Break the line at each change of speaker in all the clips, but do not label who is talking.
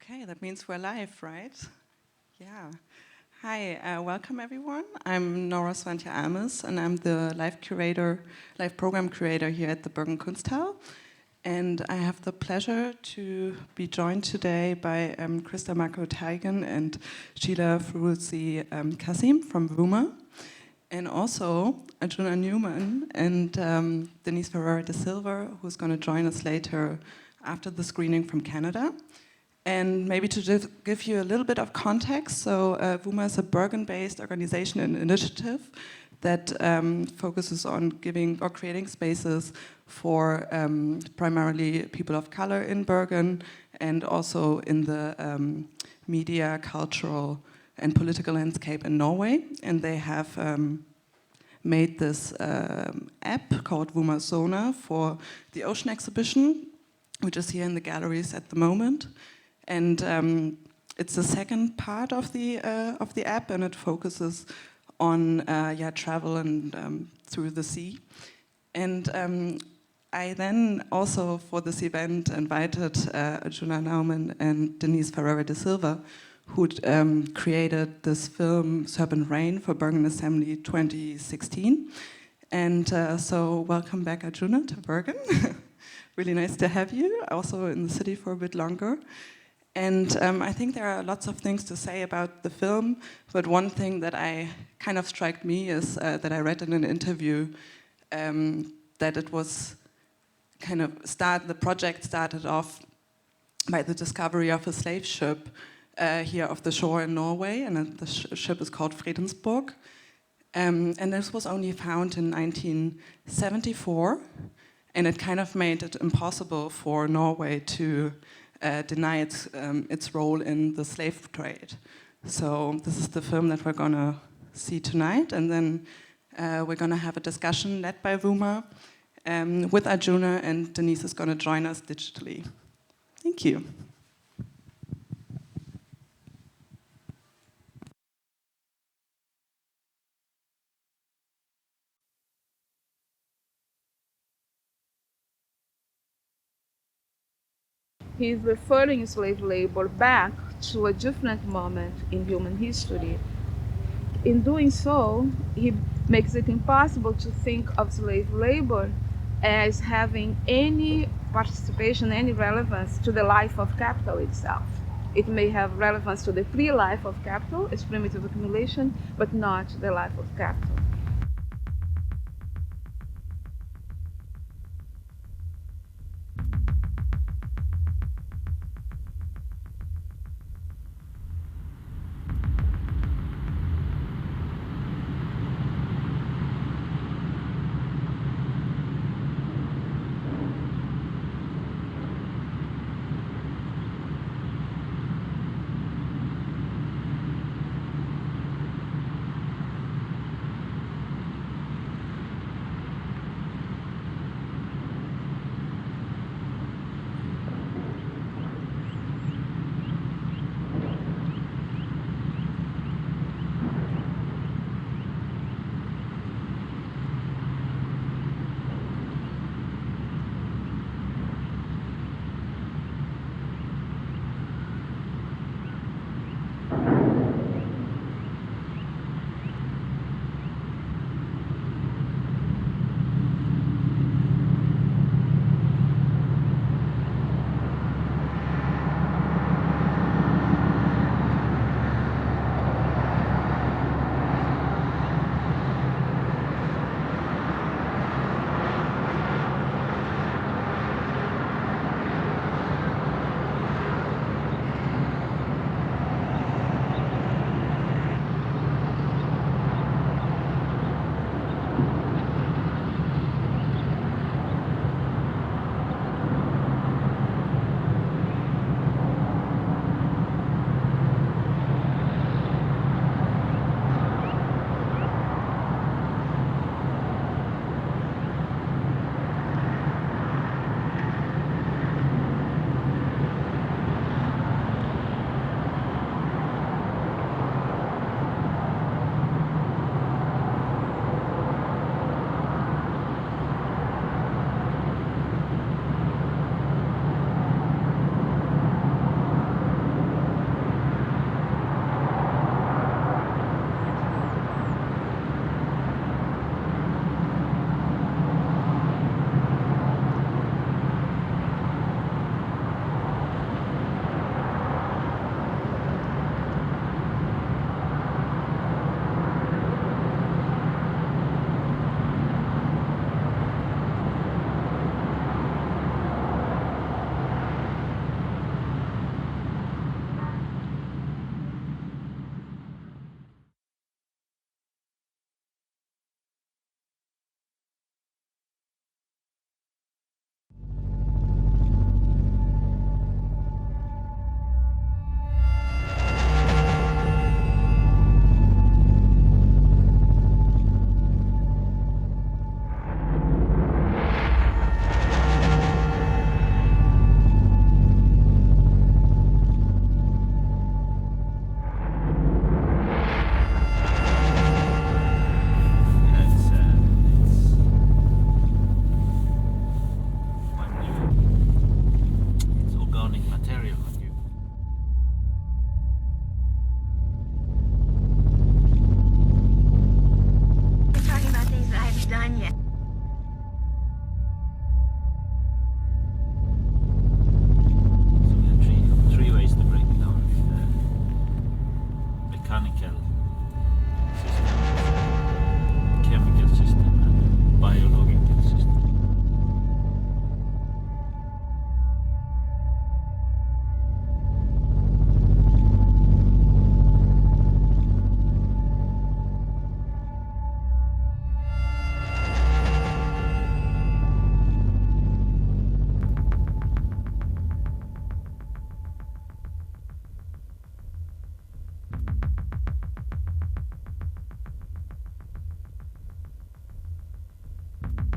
Okay, that means we're live, right? Yeah. Hi, welcome everyone. I'm Nora Swantje Almes, and I'm the live program curator here at the Bergen Kunsthall. And I have the pleasure to be joined today by Krista Marco-Teigen and Sheila Feruzi Kasim from VUMA, and also Arjuna Neuman and Denise Ferreira da Silva, who's going to join us later after the screening from Canada. And maybe to just give you a little bit of context, so VUMA is a Bergen-based organization and initiative that focuses on giving or creating spaces for primarily people of color in Bergen and also in the media, cultural and political landscape in Norway. And they have made this app called VUMA Zona for the Ocean exhibition, which is here in the galleries at the moment. And it's the second part of the app, and it focuses on travel and through the sea. And I then also for this event invited Arjuna Neuman and Denise Ferreira da Silva, who created this film Serpent Rain for Bergen Assembly 2016. And so welcome back, Arjuna, to Bergen. Really nice to have you, also in the city for a bit longer. And I think there are lots of things to say about the film, but one thing that kind of struck me is that I read in an interview that it was kind of the project started off by the discovery of a slave ship here off the shore in Norway, and the ship is called Fredensborg. And this was only found in 1974, and it kind of made it impossible for Norway to deny its role in the slave trade. So this is the film that we're going to see tonight, and then we're going to have a discussion led by VUMA with Arjuna, and Denise is going to join us digitally. Thank you.
He's referring slave labor back to a different moment in human history. In doing so, he makes it impossible to think of slave labor as having any participation, any relevance to the life of capital itself. It may have relevance to the pre-life of capital, its primitive accumulation, but not the life of capital.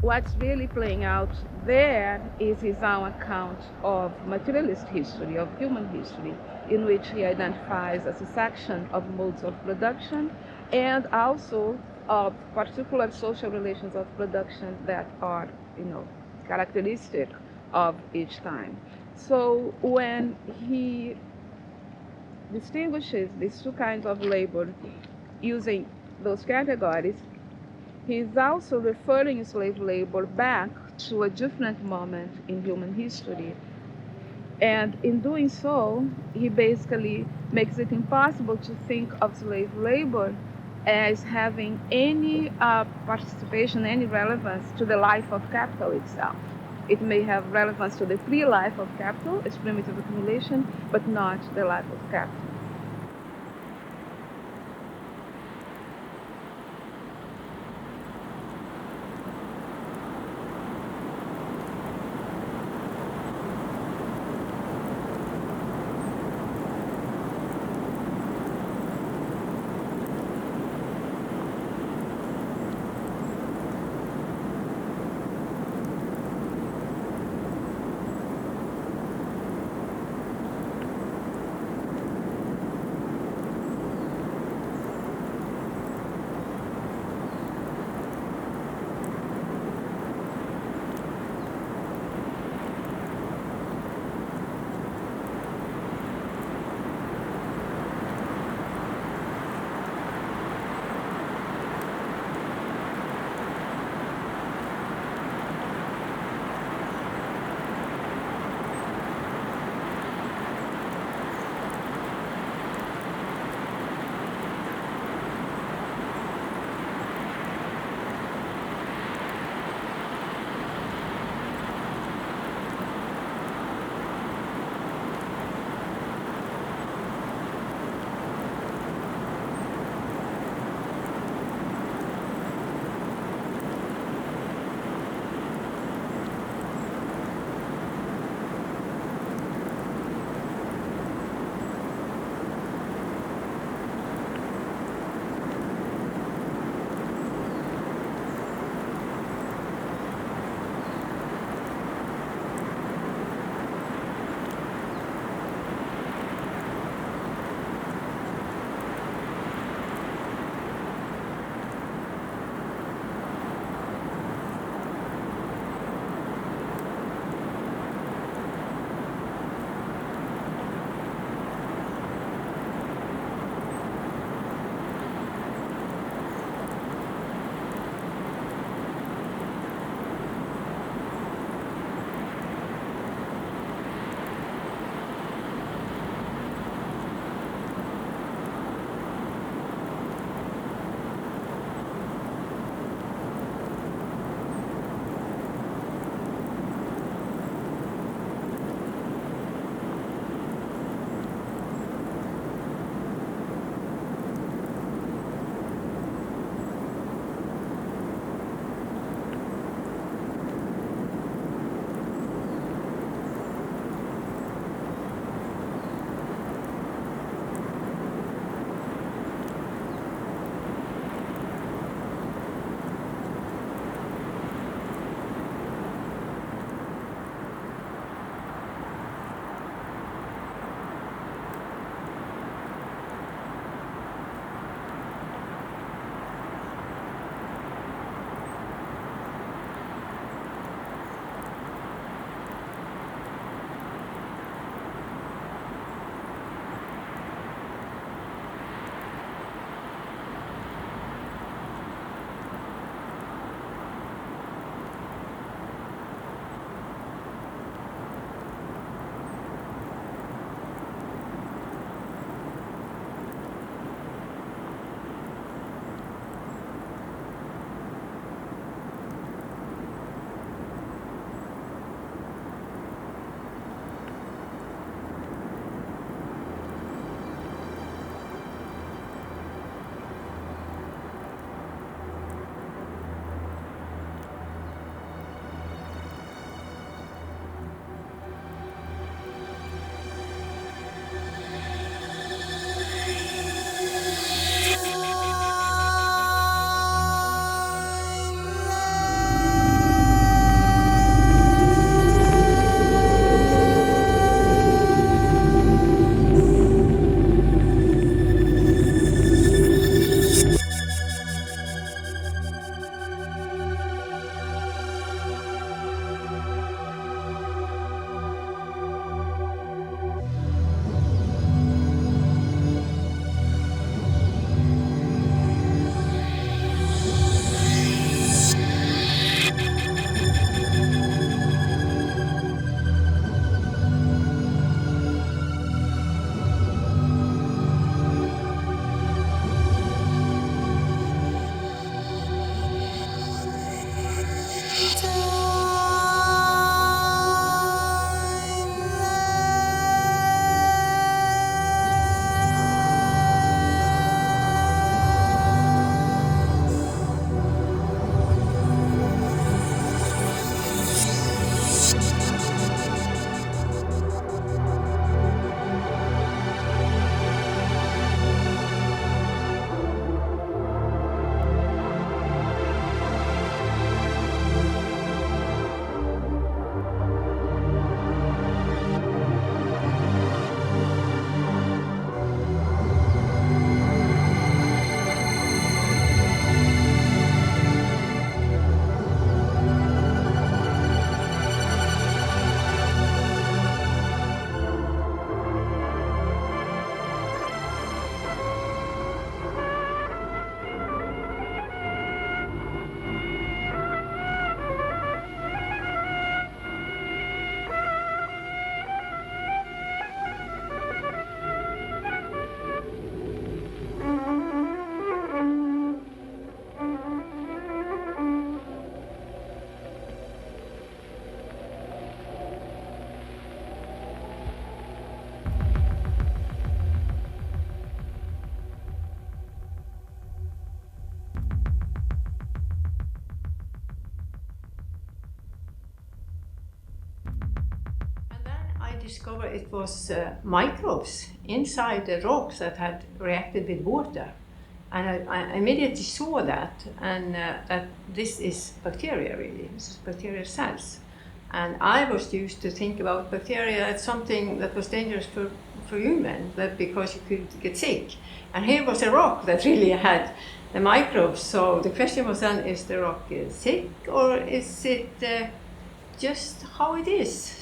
what's really playing out there is his own account of materialist history, of human history, in which he identifies as a section of modes of production and also of particular social relations of production that are, characteristic of each time. So when he distinguishes these two kinds of labor using those categories, he's also referring slave labor back to a different moment in human history. And in doing so, he basically makes it impossible to think of slave labor as having any participation, any relevance to the life of capital itself. It may have relevance to the pre-life of capital, its primitive accumulation, but not the life of capital.
discovered it was microbes inside the rocks that had reacted with water. And I immediately saw that, and that this is bacteria really, this is bacterial cells. And I was used to think about bacteria as something that was dangerous for humans, that because you could get sick. And here was a rock that really had the microbes. So the question was then, is the rock sick, or is it just how it is?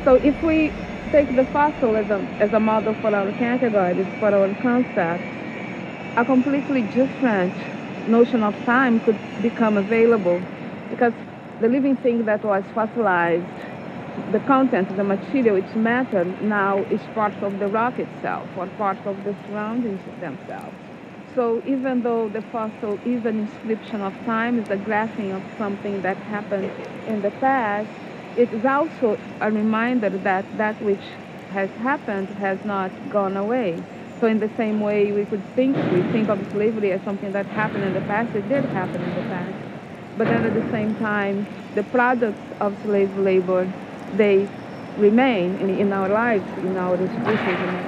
So if we take the fossil as a model for our categories, for our concept, a completely different notion of time could become available, because the living thing that was fossilized, the content, the material, its matter, now is part of the rock itself or part of the surroundings themselves. So even though the fossil is an inscription of time, is a graphing of something that happened in the past, it is also a reminder that that which has happened has not gone away. So in the same way we think of slavery as something that happened in the past. It did happen in the past. But then at the same time, the products of slave labor, they remain in our lives, in our institutions.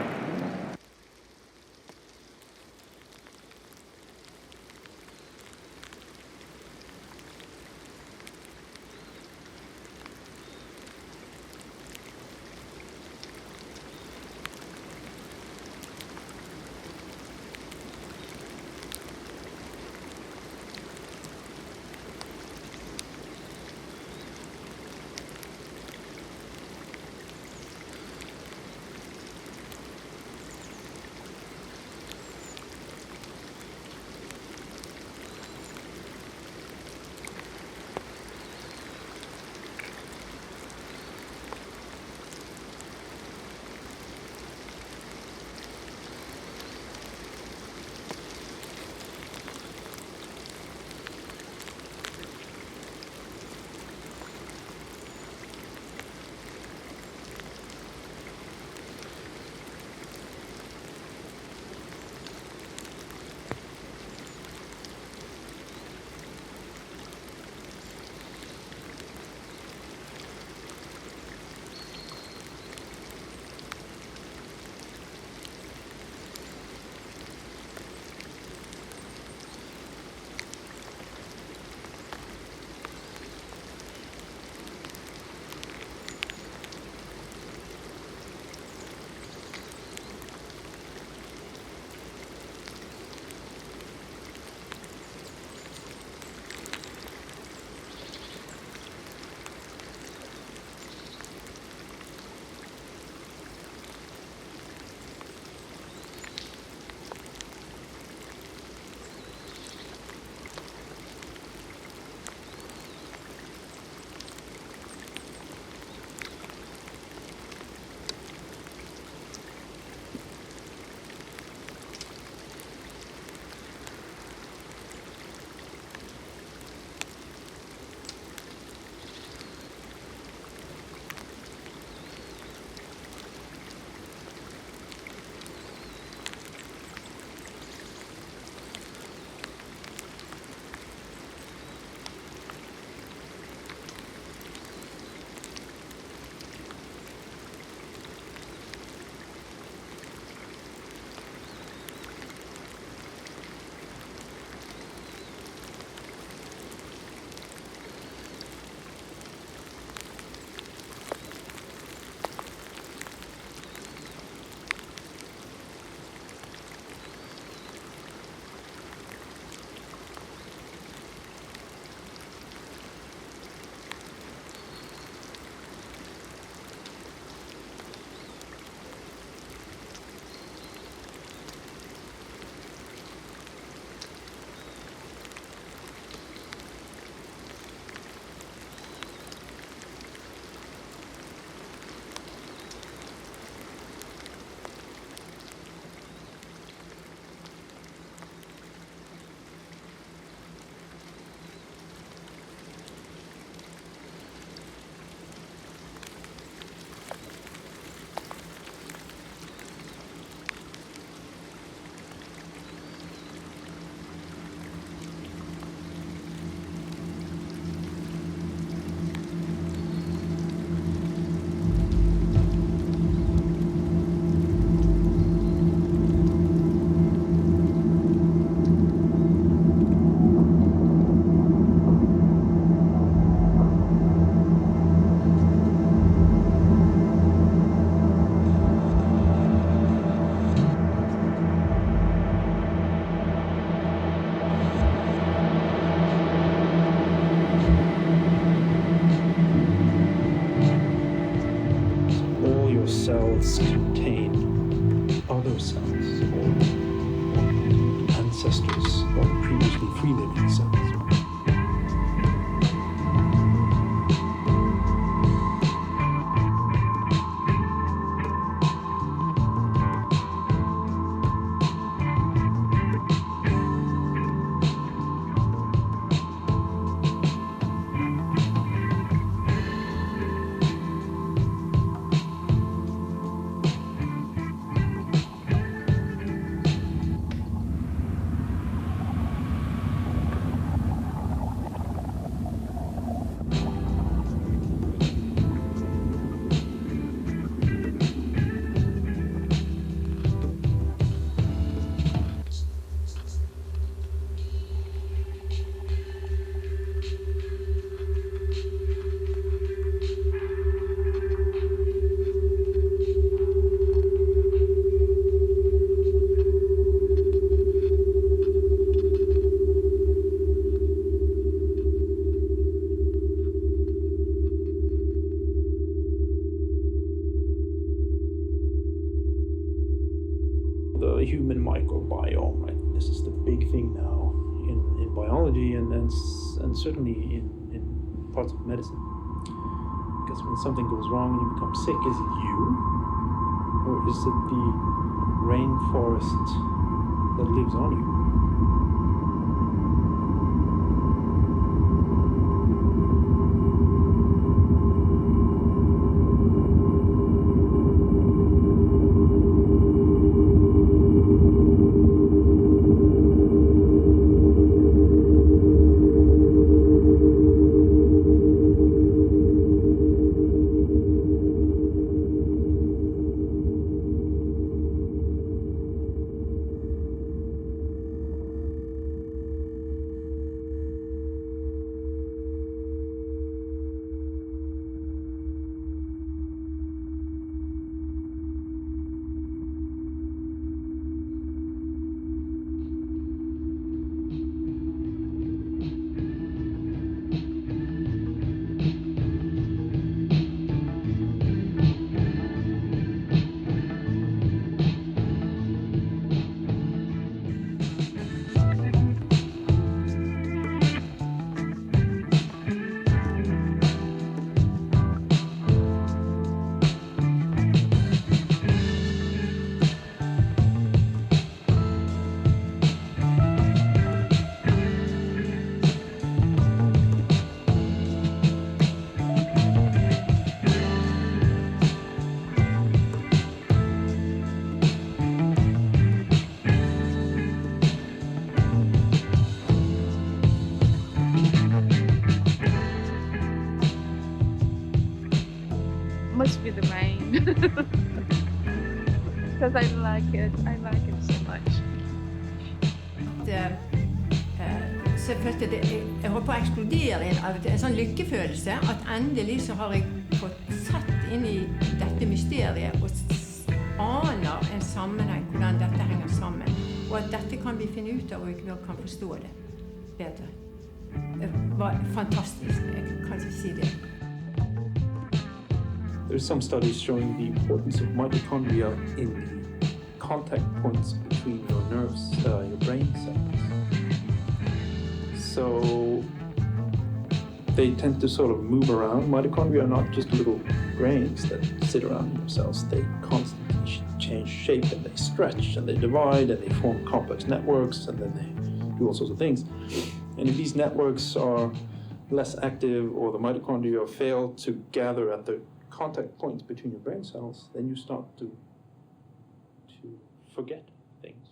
cells contain other cells or ancestors of previously free living cells. The human microbiome, right? This is the big thing now in biology and certainly in parts of medicine. Because when something goes wrong and you become sick, is it you? Or is it the rainforest that lives on you?
Must be the rain. Because I like it so much.
Så følte jeg holdt på å eksplodere en sånn lykkefølelse, at endelig så har jeg fått sett inn i dette mysteriet og aner en sammenheng, hvordan dette henger sammen, og at dette kan vi finne ut av, og vi kan forstå det bedre. Det var fantastisk, jeg kan ikke si det.
There's some studies showing the importance of mitochondria in the contact points between your nerves, your brain cells. So they tend to sort of move around. Mitochondria are not just little grains that sit around in your cells. They constantly change shape and they stretch and they divide and they form complex networks and then they do all sorts of things. And if these networks are less active or the mitochondria fail to gather at the contact points between your brain cells, then you start to forget things.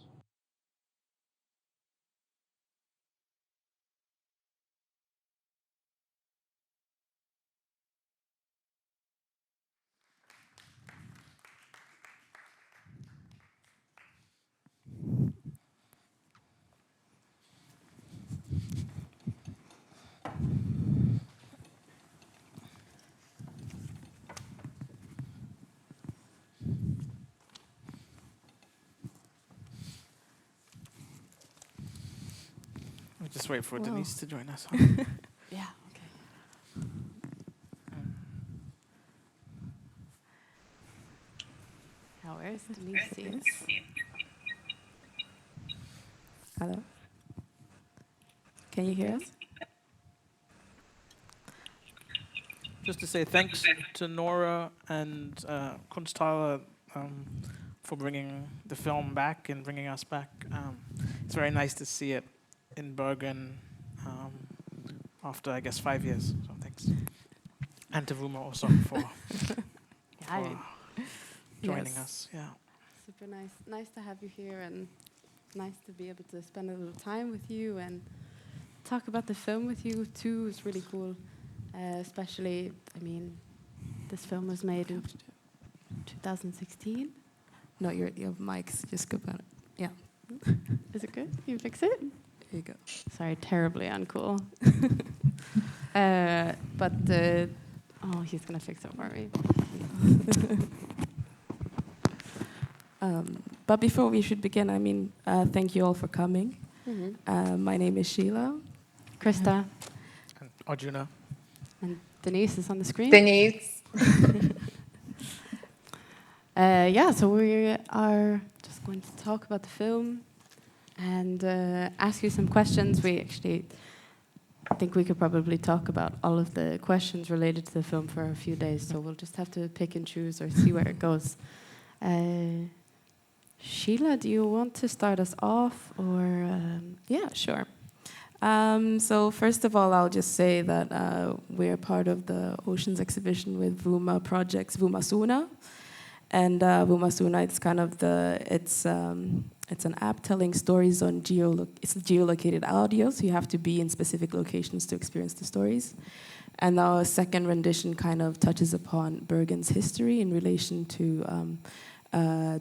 We'll just wait for Denise to join us.
Yeah, okay.
Now, where's Denise seats? Hello? Can you hear us?
Just to say thanks to Nora and Kunsthall for bringing the film back and bringing us back. It's very nice to see it in Bergen after, I guess, 5 years. So thanks. And to VUMA also for joining us. Yeah.
Super nice. Nice to have you here, and nice to be able to spend a little time with you and talk about the film with you too. It's really cool. Especially, I mean, this film was made in 2016. No, your mic's just go about it. Yeah. Is it good? You fix it? Here you go. Sorry, terribly uncool. Oh, he's gonna fix it for me. But before we should begin, I mean, thank you all for coming. My name is Sheila. Krista.
And Arjuna.
And Denise is on the screen.
Denise.
So we are just going to talk about the film and ask you some questions. We actually think we could probably talk about all of the questions related to the film for a few days, so we'll just have to pick and choose or see where it goes. Sheila, do you want to start us off, or?
Yeah, sure. So first of all, I'll just say that we're part of the Oceans exhibition with VUMA projects, VUMA Suna. And VUMA Suna, it's kind of it's an app telling stories on it's geolocated audio, so you have to be in specific locations to experience the stories. And our second rendition kind of touches upon Bergen's history in relation to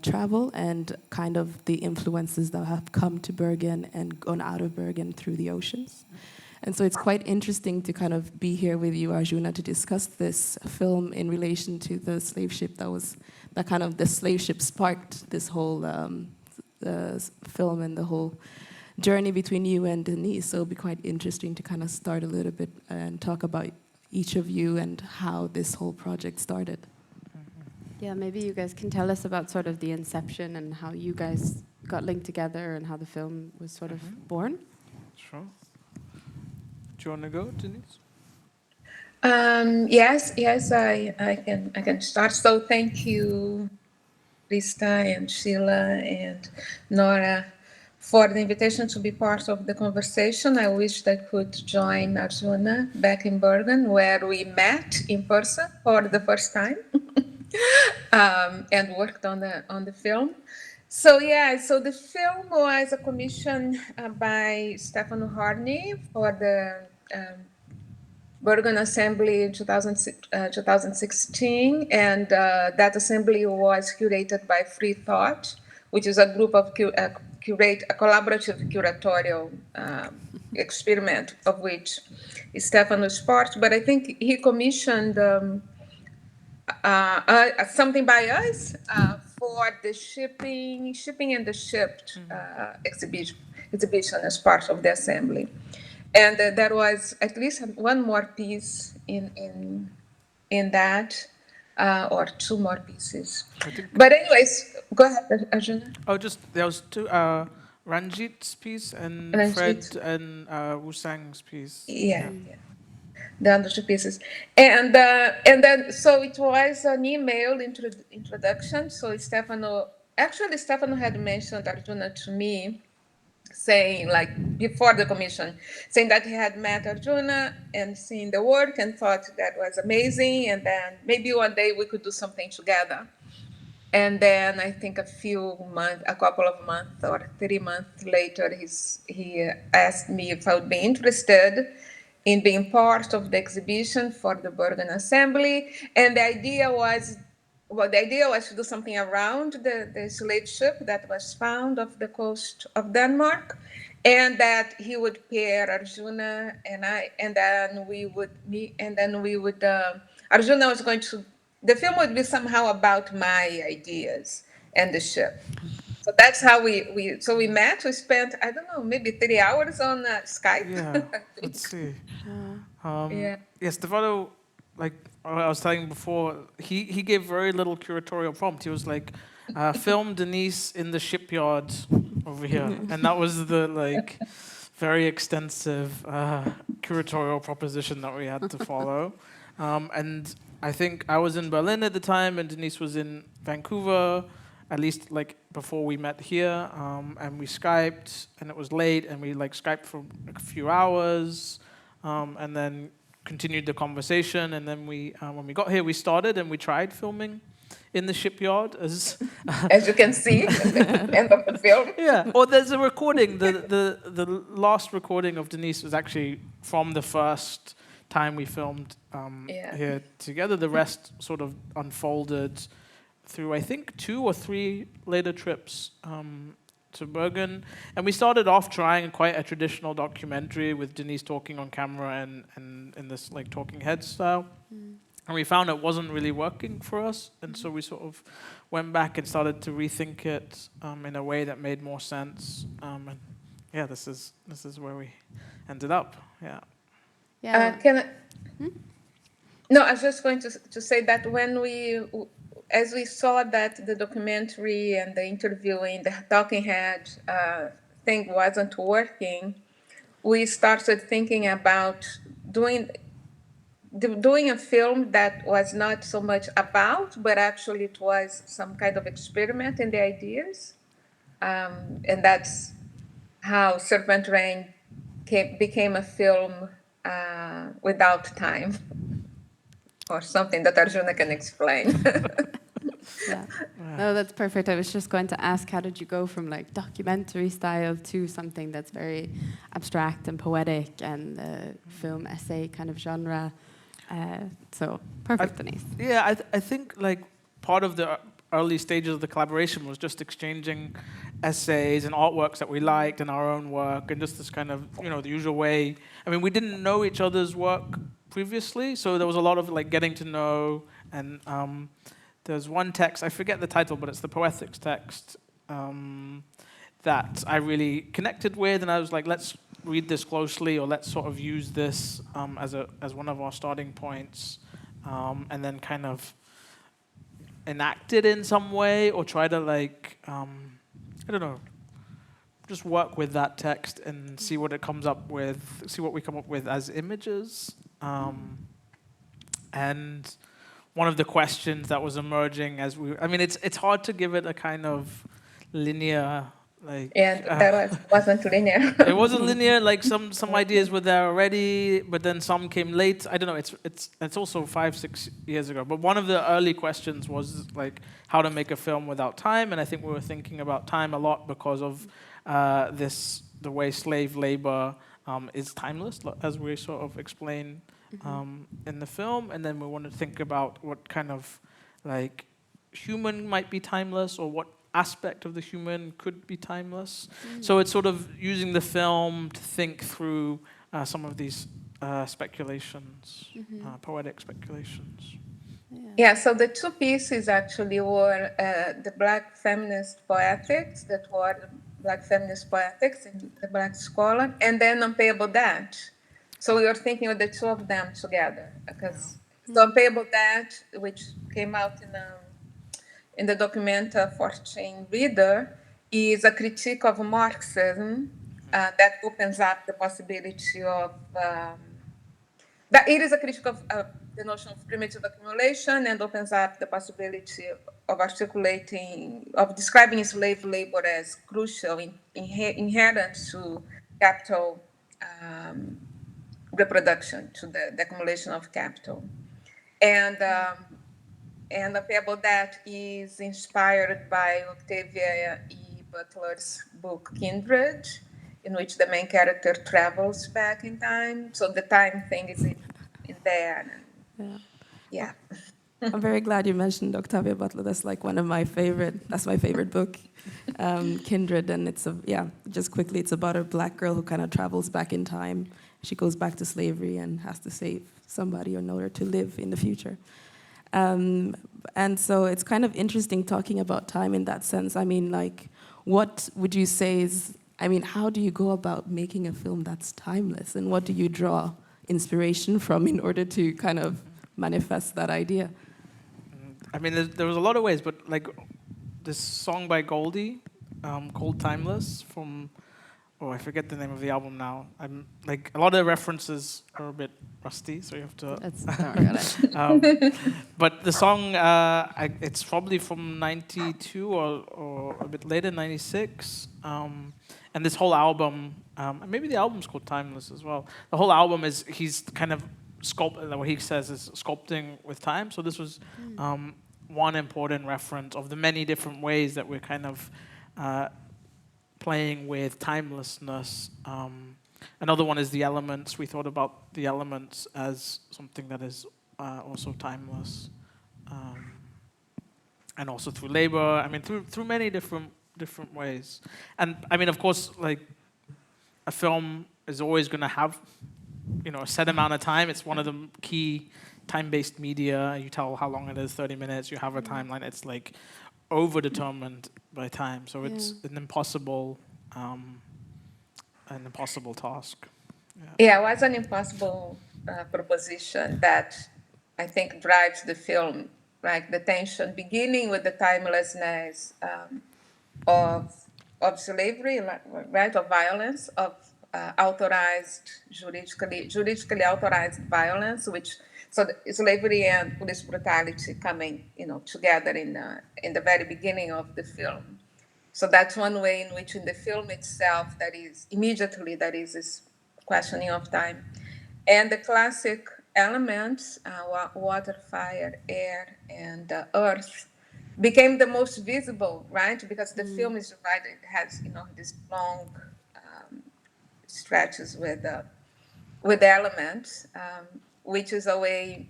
travel and kind of the influences that have come to Bergen and gone out of Bergen through the oceans. And so it's quite interesting to kind of be here with you, Arjuna, to discuss this film in relation to the slave ship the slave ship sparked this whole film and the whole journey between you and Denise. So it'll be quite interesting to kind of start a little bit and talk about each of you and how this whole project started.
Yeah, maybe you guys can tell us about sort of the inception and how you guys got linked together and how the film was sort of born.
Sure. Do you want to go, Denise?
Yes, I can start. So thank you, Krista and Sheila and Nora, for the invitation to be part of the conversation. I wished I could join Arjuna back in Bergen, where we met in person for the first time and worked on the film. So the film was a commission by Stefano Harney for the Bergen Assembly in 2016, and that assembly was curated by Free Thought, which is a group of a collaborative curatorial experiment of which Stefano is part. But I think he commissioned something by us for the shipping and the shipped exhibition as part of the assembly. And there was at least one more piece in that, or two more pieces. But anyways, go ahead, Arjuna.
Oh, there was two, Ranjit's piece and Fred and Wusang's piece.
Yeah. The other two pieces. And then, so it was an email introduction. So Stefano had mentioned Arjuna to me, saying, like, before the commission, saying that he had met Arjuna and seen the work and thought that was amazing, and then maybe one day we could do something together. And then I think a couple of months or 3 months later, he asked me if I would be interested in being part of the exhibition for the Bergen Assembly. And the idea was to do something around the slave ship that was found off the coast of Denmark, and that he would pair Arjuna and I, and then we would meet, and then we would, Arjuna was going to, the film would be somehow about my ideas and the ship. So that's how we met. We spent, I don't know, maybe 3 hours on Skype.
Yeah, let's see. Stefano, like I was telling before, he gave very little curatorial prompt. He was like, film Denise in the shipyard over here. And that was the very extensive curatorial proposition that we had to follow. And I think I was in Berlin at the time, and Denise was in Vancouver, at least before we met here. And we Skyped, and it was late, and we Skyped for a few hours, and then continued the conversation. And then we, when we got here, we started and we tried filming in the shipyard, as
you can see at the end of the film.
Yeah. Or there's a recording. The last recording of Denise was actually from the first time we filmed here together. The rest sort of unfolded through, I think, 2 or 3 later trips to Bergen. And we started off trying quite a traditional documentary with Denise talking on camera and in this talking head style. And we found it wasn't really working for us, and so we sort of went back and started to rethink it in a way that made more sense. And yeah, this is where we ended up. Yeah.
Yeah.
No, I was just going to say that as we saw that the documentary and the interviewing, the talking head thing wasn't working, we started thinking about doing a film that was not so much about, but actually it was some kind of experiment in the ideas. And that's how Serpent Rain became a film without time, or something that Arjuna can explain.
Yeah. No, that's perfect. I was just going to ask, how did you go from documentary style to something that's very abstract and poetic and film essay kind of genre? So perfect, Denise.
Yeah, I think part of the early stages of the collaboration was just exchanging essays and artworks that we liked and our own work, and just this kind of the usual way. I mean, we didn't know each other's work previously, so there was a lot of getting to know. And there's one text, I forget the title, but it's the poetics text that I really connected with, and I was like, let's read this closely, or let's sort of use this as one of our starting points, and then kind of enact it in some way, or try to I don't know, just work with that text and see what it comes up with, see what we come up with as images. And one of the questions that was emerging it's hard to give it a kind of linear.
That wasn't linear.
It wasn't linear. Some ideas were there already, but then some came late. I don't know. It's also 5-6 years ago. But one of the early questions was how to make a film without time, and I think we were thinking about time a lot because of the way slave labor is timeless, as we sort of explain in the film, and then we want to think about what kind of human might be timeless, or what aspect of the human could be timeless. So it's sort of using the film to think through some of these speculations, poetic speculations.
Yeah, so the 2 pieces actually were the Black feminist poetics, that were Black feminist poetics in the Black Scholar, and then Unpayable Debt. So we were thinking of the 2 of them together, because the Unpayable Debt, which came out in the document Fortune Reader, is a critique of Marxism that opens up the possibility of that it is a critique of the notion of primitive accumulation, and opens up the possibility of describing slave labor as crucial, inherent to capital reproduction, to the accumulation of capital. And the Pebble That is inspired by Octavia E. Butler's book Kindred, in which the main character travels back in time. So the time thing is in there. Yeah.
I'm very glad you mentioned Octavia Butler. That's one of my favorite. That's my favorite book, Kindred, and it's just quickly, it's about a Black girl who kind of travels back in time. She goes back to slavery and has to save somebody in order to live in the future. And so it's kind of interesting talking about time in that sense. I mean, what would you say is, how do you go about making a film that's timeless, and what do you draw inspiration from in order to kind of manifest that idea?
There was a lot of ways, but this song by Goldie called "Timeless" from. Oh, I forget the name of the album now. I'm like a lot of the references are a bit rusty, so you have to.
Don't worry about it.
But the song, it's probably from '92 or a bit later, '96. And this whole album, and maybe the album's called "Timeless" as well. The whole album is he's kind of what he says is sculpting with time. So this was one important reference of the many different ways that we're kind of playing with timelessness. Another one is the elements. We thought about the elements as something that is also timeless, and also through labor. I mean, through many different ways. And I mean, of course, like a film is always going to have, a set amount of time. It's one of the key time-based media. You tell how long it is, 30 minutes. You have a timeline. It's like over-determined by time, so it's an impossible task.
Yeah, it was an impossible proposition that I think drives the film, like the tension, beginning with the timelessness of slavery, right, of violence, of authorized, juridically authorized violence, which. So slavery and police brutality coming, together in the very beginning of the film. So that's one way in which in the film itself, there is this questioning of time. And the classic elements, water, fire, air, and earth, became the most visible, right? Because the film is divided, it has, these long stretches with elements, which is a way,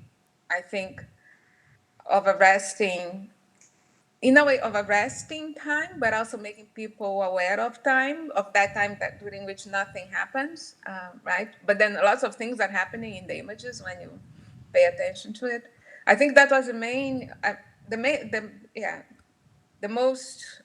I think, of arresting time, but also making people aware of time, of that time during which nothing happens, right? But then lots of things are happening in the images when you pay attention to it. I think that was the most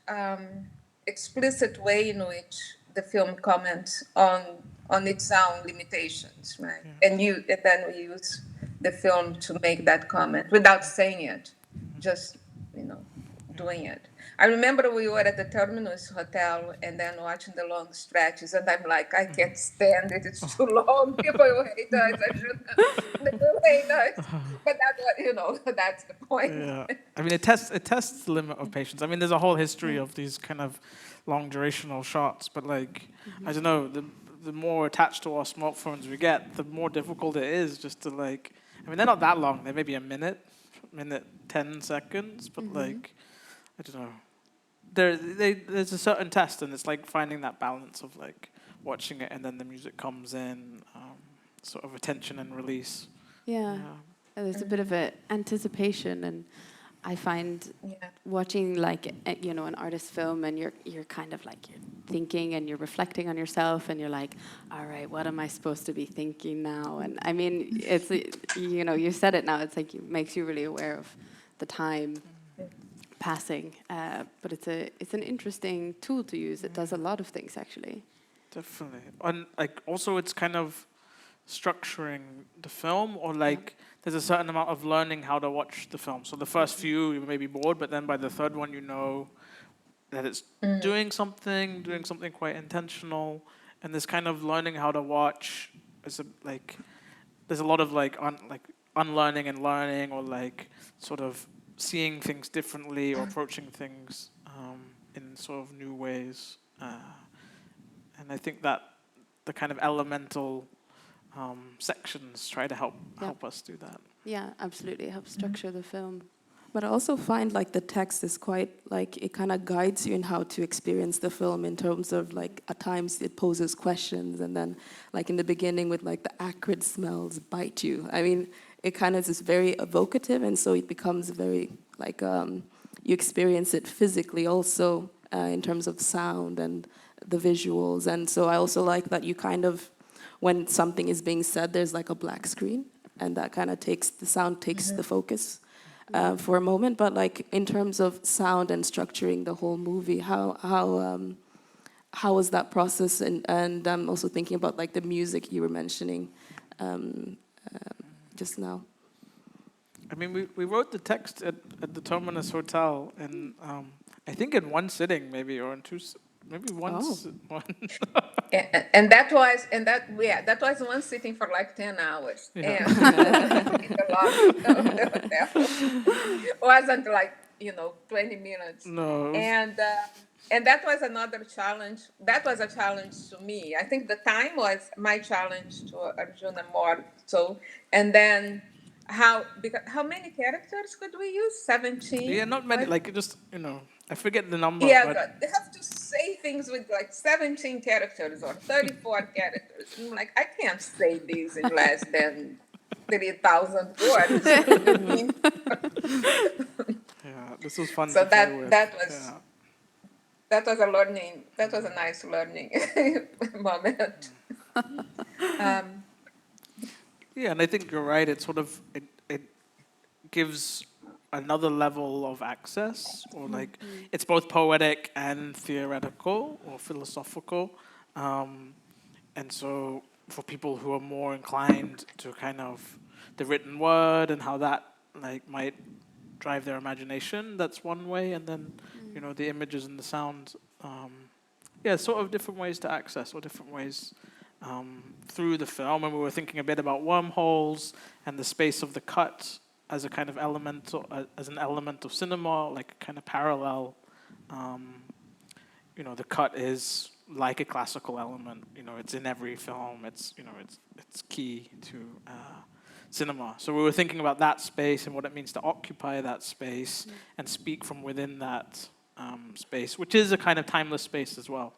explicit way in which the film comments on its own limitations, right? And then we use the film to make that comment without saying it, just doing it. I remember we were at the Terminus Hotel and then watching the long stretches, and I'm like, I can't stand it. It's too long. People will hate us. They will hate us. But that's what that's the point.
Yeah. I mean, it tests the limit of patience. I mean, there's a whole history of these kind of long durational shots, but like, I don't know, the more attached to our smartphones we get, the more difficult it is just to like, I mean, they're not that long. They're maybe a minute, 10 seconds, but like, I don't know. There's a certain test, and it's like finding that balance of like watching it and then the music comes in, sort of attention and release.
Yeah. There's a bit of an anticipation, and I find watching like an artist film, and you're kind of like you're thinking and you're reflecting on yourself, and you're like, all right, what am I supposed to be thinking now? And I mean, it's you said it now. It's like it makes you really aware of the time passing, but it's an interesting tool to use. It does a lot of things actually.
Definitely, and like also it's kind of structuring the film, or like there's a certain amount of learning how to watch the film. So the first few you may be bored, but then by the third one you know that it's doing something quite intentional, and this kind of learning how to watch is there's a lot of unlearning and learning, or like sort of seeing things differently or approaching things in sort of new ways, and I think that the kind of elemental sections try to help us do that.
Yeah, absolutely. It helps structure the film.
But I also find like the text is quite like it kind of guides you in how to experience the film in terms of like at times it poses questions, and then like in the beginning with like the acrid smells bite you. I mean, it kind of is very evocative, and so it becomes very like you experience it physically also in terms of sound and the visuals. And so I also like that you kind of, when something is being said, there's like a black screen, and that kind of takes the focus for a moment. But like in terms of sound and structuring the whole movie, how was that process? And I'm also thinking about like the music you were mentioning just now.
I mean, we wrote the text at the Terminus Hotel, and I think in one sitting, maybe, or in two, maybe once. One.
And that was that was one sitting for like 10 hours.
Yeah.
And in the lobby of the hotel. Wasn't like 20 minutes.
No.
And that was another challenge. That was a challenge to me. I think the time was my challenge to Arjuna more so. And then how many characters could we use? 17?
Yeah, not many.
Right?
Like just I forget the number.
Yeah,
but
they have to say things with like 17 characters or 34 characters. And I'm like, I can't say these in less than 3,000 words.
yeah, this was fun.
So
to play with.
that was a learning. That was a nice learning moment.
Yeah, and I think you're right. It sort of it gives another level of access, or like it's both poetic and theoretical or philosophical, and so for people who are more inclined to kind of the written word and how that like might drive their imagination, that's one way, and then the images and the sound, sort of different ways to access or different ways through the film. And we were thinking a bit about wormholes and the space of the cut as a kind of element, as an element of cinema, like a kind of parallel. The cut is like a classical element. It's in every film. It's key to cinema. So we were thinking about that space and what it means to occupy that space and speak from within that space, which is a kind of timeless space as well.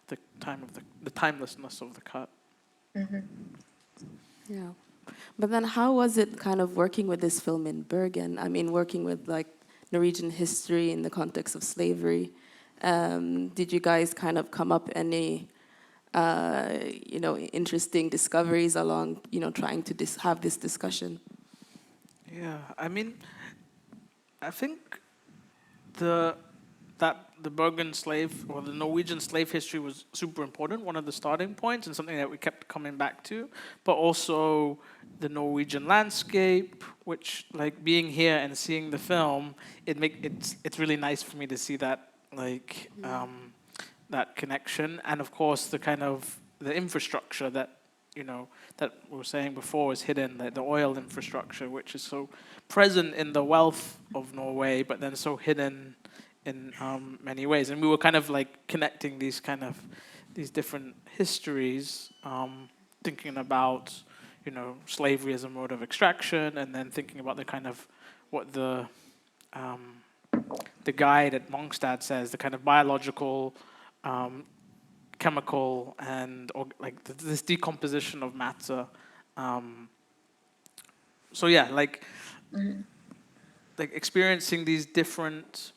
The time of the timelessness of the cut.
Mm-hmm.
Yeah. But then how was it kind of working with this film in Bergen? I mean, working with like Norwegian history in the context of slavery. Did you guys kind of come up any, interesting discoveries along, trying to have this discussion?
Yeah, I mean, I think the Bergen slave or the Norwegian slave history was super important, one of the starting points and something that we kept coming back to, but also the Norwegian landscape, which like being here and seeing the film, it's really nice for me to see that that connection, and of course the kind of the infrastructure that that we were saying before is hidden, the oil infrastructure, which is so present in the wealth of Norway, but then so hidden in many ways. And we were kind of like connecting these different histories, thinking about slavery as a mode of extraction, and then thinking about the kind of what the guide at Mongstad says, the kind of biological, chemical, and this decomposition of matter. So yeah, like experiencing these different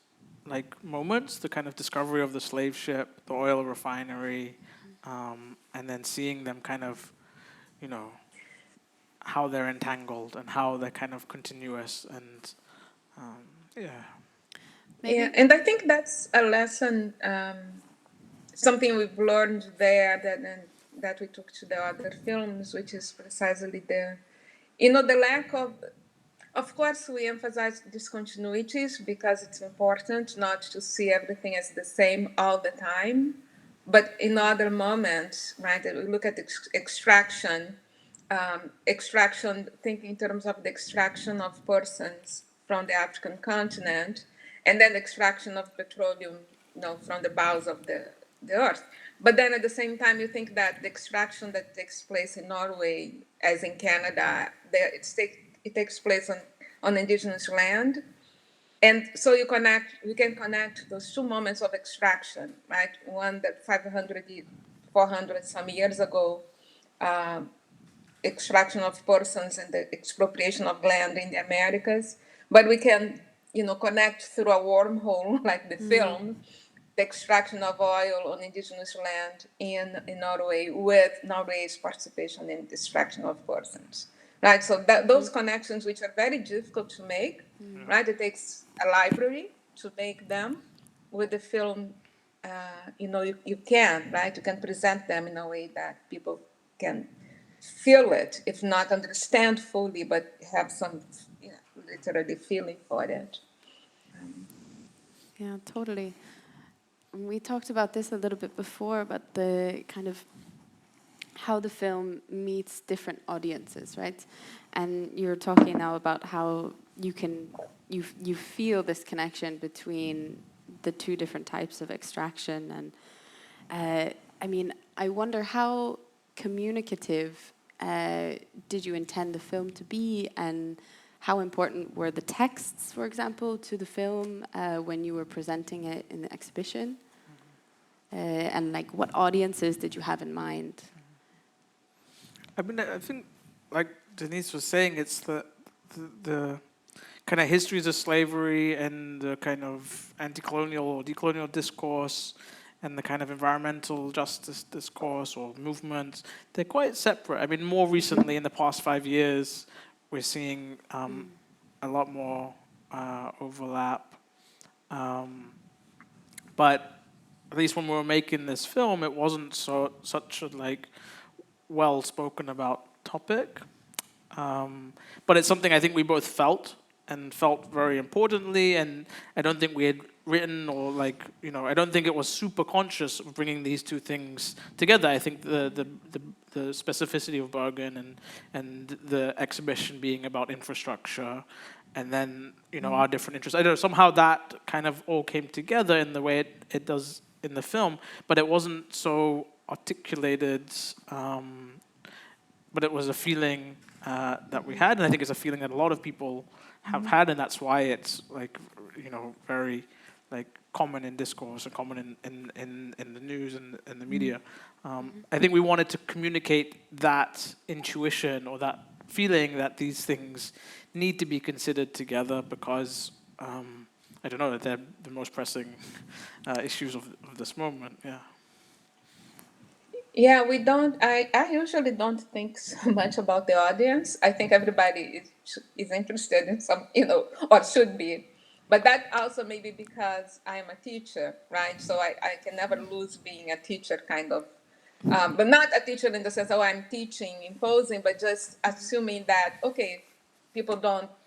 moments, the kind of discovery of the slave ship, the oil refinery, and then seeing them kind of, how they're entangled and how they're kind of continuous and
Yeah, and I think that's a lesson, something we've learned there that we took to the other films, which is precisely the lack of course, we emphasize discontinuities because it's important not to see everything as the same all the time. But in other moments, right, we look at extraction, thinking in terms of the extraction of persons from the African continent, and then extraction of petroleum, from the bowels of the earth. But then at the same time, you think that the extraction that takes place in Norway, as in Canada, it takes place on indigenous land. And so we can connect those two moments of extraction, right? One that 400 some years ago, extraction of persons and the expropriation of land in the Americas. But we can, connect through a wormhole, like the film, the extraction of oil on indigenous land in Norway with Norway's participation in the extraction of persons. Right, so those connections, which are very difficult to make, right? It takes a library to make them. With the film, you can, right? You can present them in a way that people can feel it, if not understand fully, but have some literally feeling for it.
Yeah, totally. We talked about this a little bit before, but the kind of how the film meets different audiences, right? And you're talking now about how you feel this connection between the two different types of extraction. And I mean, I wonder how communicative did you intend the film to be, and how important were the texts, for example, to the film when you were presenting it in the exhibition? And like, what audiences did you have in mind?
I mean, I think, like Denise was saying, it's the kind of histories of slavery and the kind of anti-colonial or decolonial discourse and the kind of environmental justice discourse or movements. They're quite separate. I mean, more recently, in the past 5 years, we're seeing a lot more overlap. But at least when we were making this film, it wasn't such a like well spoken about topic. But it's something I think we both felt very importantly, and I don't think we had written or like, you know, I don't think it was super conscious of bringing these two things together. I think the specificity of Bergen and the exhibition being about infrastructure, and then, you know, our different interests. I don't know, somehow that kind of all came together in the way it does in the film, but it wasn't so articulated, but it was a feeling that we had, and I think it's a feeling that a lot of people have had, and that's why it's like, you know, very like common in discourse and common in the news and in the media. I think we wanted to communicate that intuition or that feeling that these things need to be considered together because I don't know, they're the most pressing issues of this moment. Yeah.
Yeah, we don't. I usually don't think so much about the audience. I think everybody is interested in some, you know, or should be. But that also maybe because I'm a teacher, right? So I can never lose being a teacher, kind of. But not a teacher in the sense, oh, I'm teaching, imposing, but just assuming that, okay, people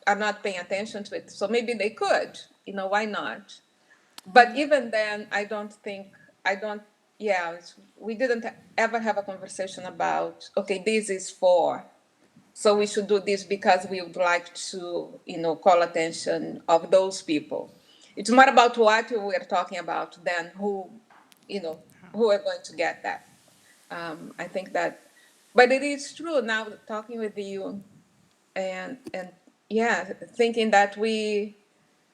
are not paying attention to it. So maybe they could, you know, why not? But even then, we didn't ever have a conversation about, okay, this is for, so we should do this because we would like to, you know, call attention of those people. It's more about what we're talking about than who, you know, who are going to get that. I think that, but it is true now talking with you and yeah, thinking that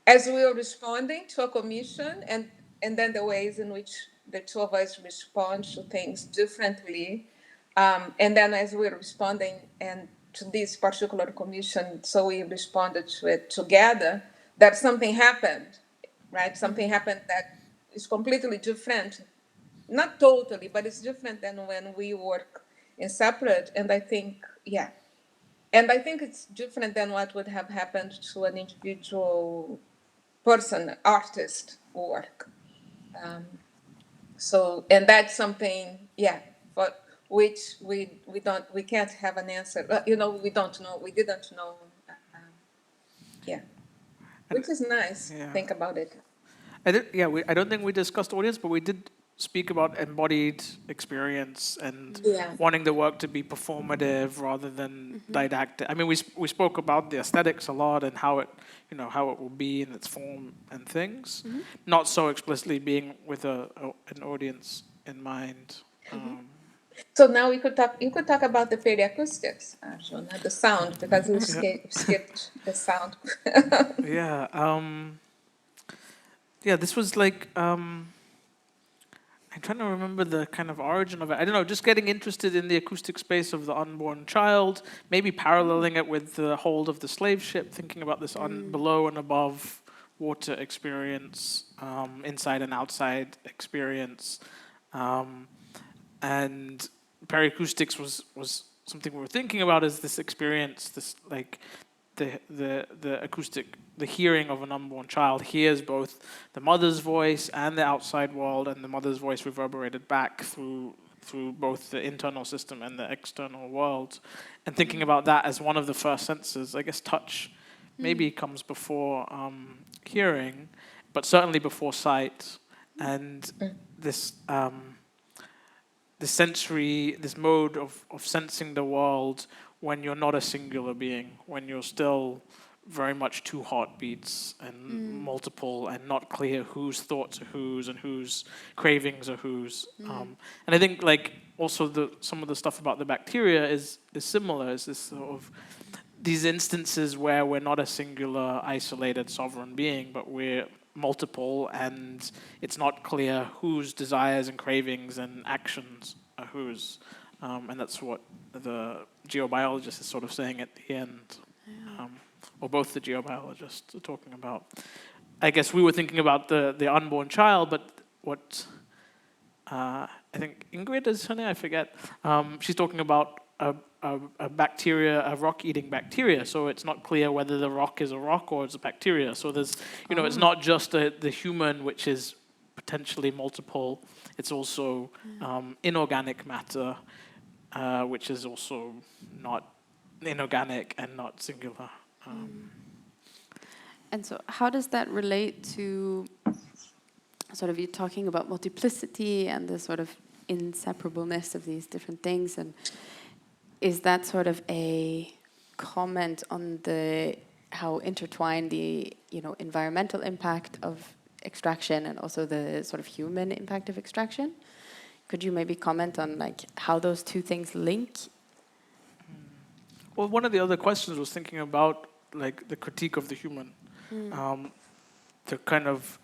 as we are responding to a commission and then the ways in which the two of us respond to things differently, and then as we're responding and to this particular commission, so we responded to it together, that something happened, right? Something happened that is completely different, not totally, but it's different than when we work in separate. And I think, yeah, and I think it's different than what would have happened to an individual person, artist work. So, and that's something, yeah, for which we can't have an answer. You know, we don't know. We didn't know. Yeah, which is nice.
Yeah.
Think about it.
I don't think we discussed audience, but we did speak about embodied experience and wanting the work to be performative rather than didactic. I mean, we spoke about the aesthetics a lot and how it, you know, how it will be in its form and things, not so explicitly being with an audience in mind.
So now we could talk. You could talk about the acoustics, Arjuna, the sound, because we skipped the sound.
This was like. I'm trying to remember the kind of origin of it. I don't know, just getting interested in the acoustic space of the unborn child, maybe paralleling it with the hold of the slave ship, thinking about this below and above water experience, inside and outside experience. And periacoustics was something we were thinking about as this experience, this like the acoustic, the hearing of an unborn child hears both the mother's voice and the outside world, and the mother's voice reverberated back through both the internal system and the external world. And thinking about that as one of the first senses, I guess touch maybe comes before hearing, but certainly before sight, and this this mode of sensing the world when you're not a singular being, when you're still very much two heartbeats and multiple, and not clear whose thoughts are whose and whose cravings are whose. And I think like also some of the stuff about the bacteria is similar. It's this sort of these instances where we're not a singular, isolated, sovereign being, but we're multiple, and it's not clear whose desires and cravings and actions are whose. And that's what the geobiologist is sort of saying at the end. Or both the geobiologists are talking about. I guess we were thinking about the unborn child, but what I think Ingrid is her name, I forget. She's talking about a bacteria, a rock-eating bacteria. So it's not clear whether the rock is a rock or it's a bacteria. So there's, it's not just the human, which is potentially multiple. It's also inorganic matter, which is also not inorganic and not singular.
And so how does that relate to sort of you talking about multiplicity and the sort of inseparableness of these different things? And is that sort of a comment on how intertwined the environmental impact of extraction and also the sort of human impact of extraction? Could you maybe comment on like how those two things link?
Well, one of the other questions was thinking about like the critique of the human, the kind of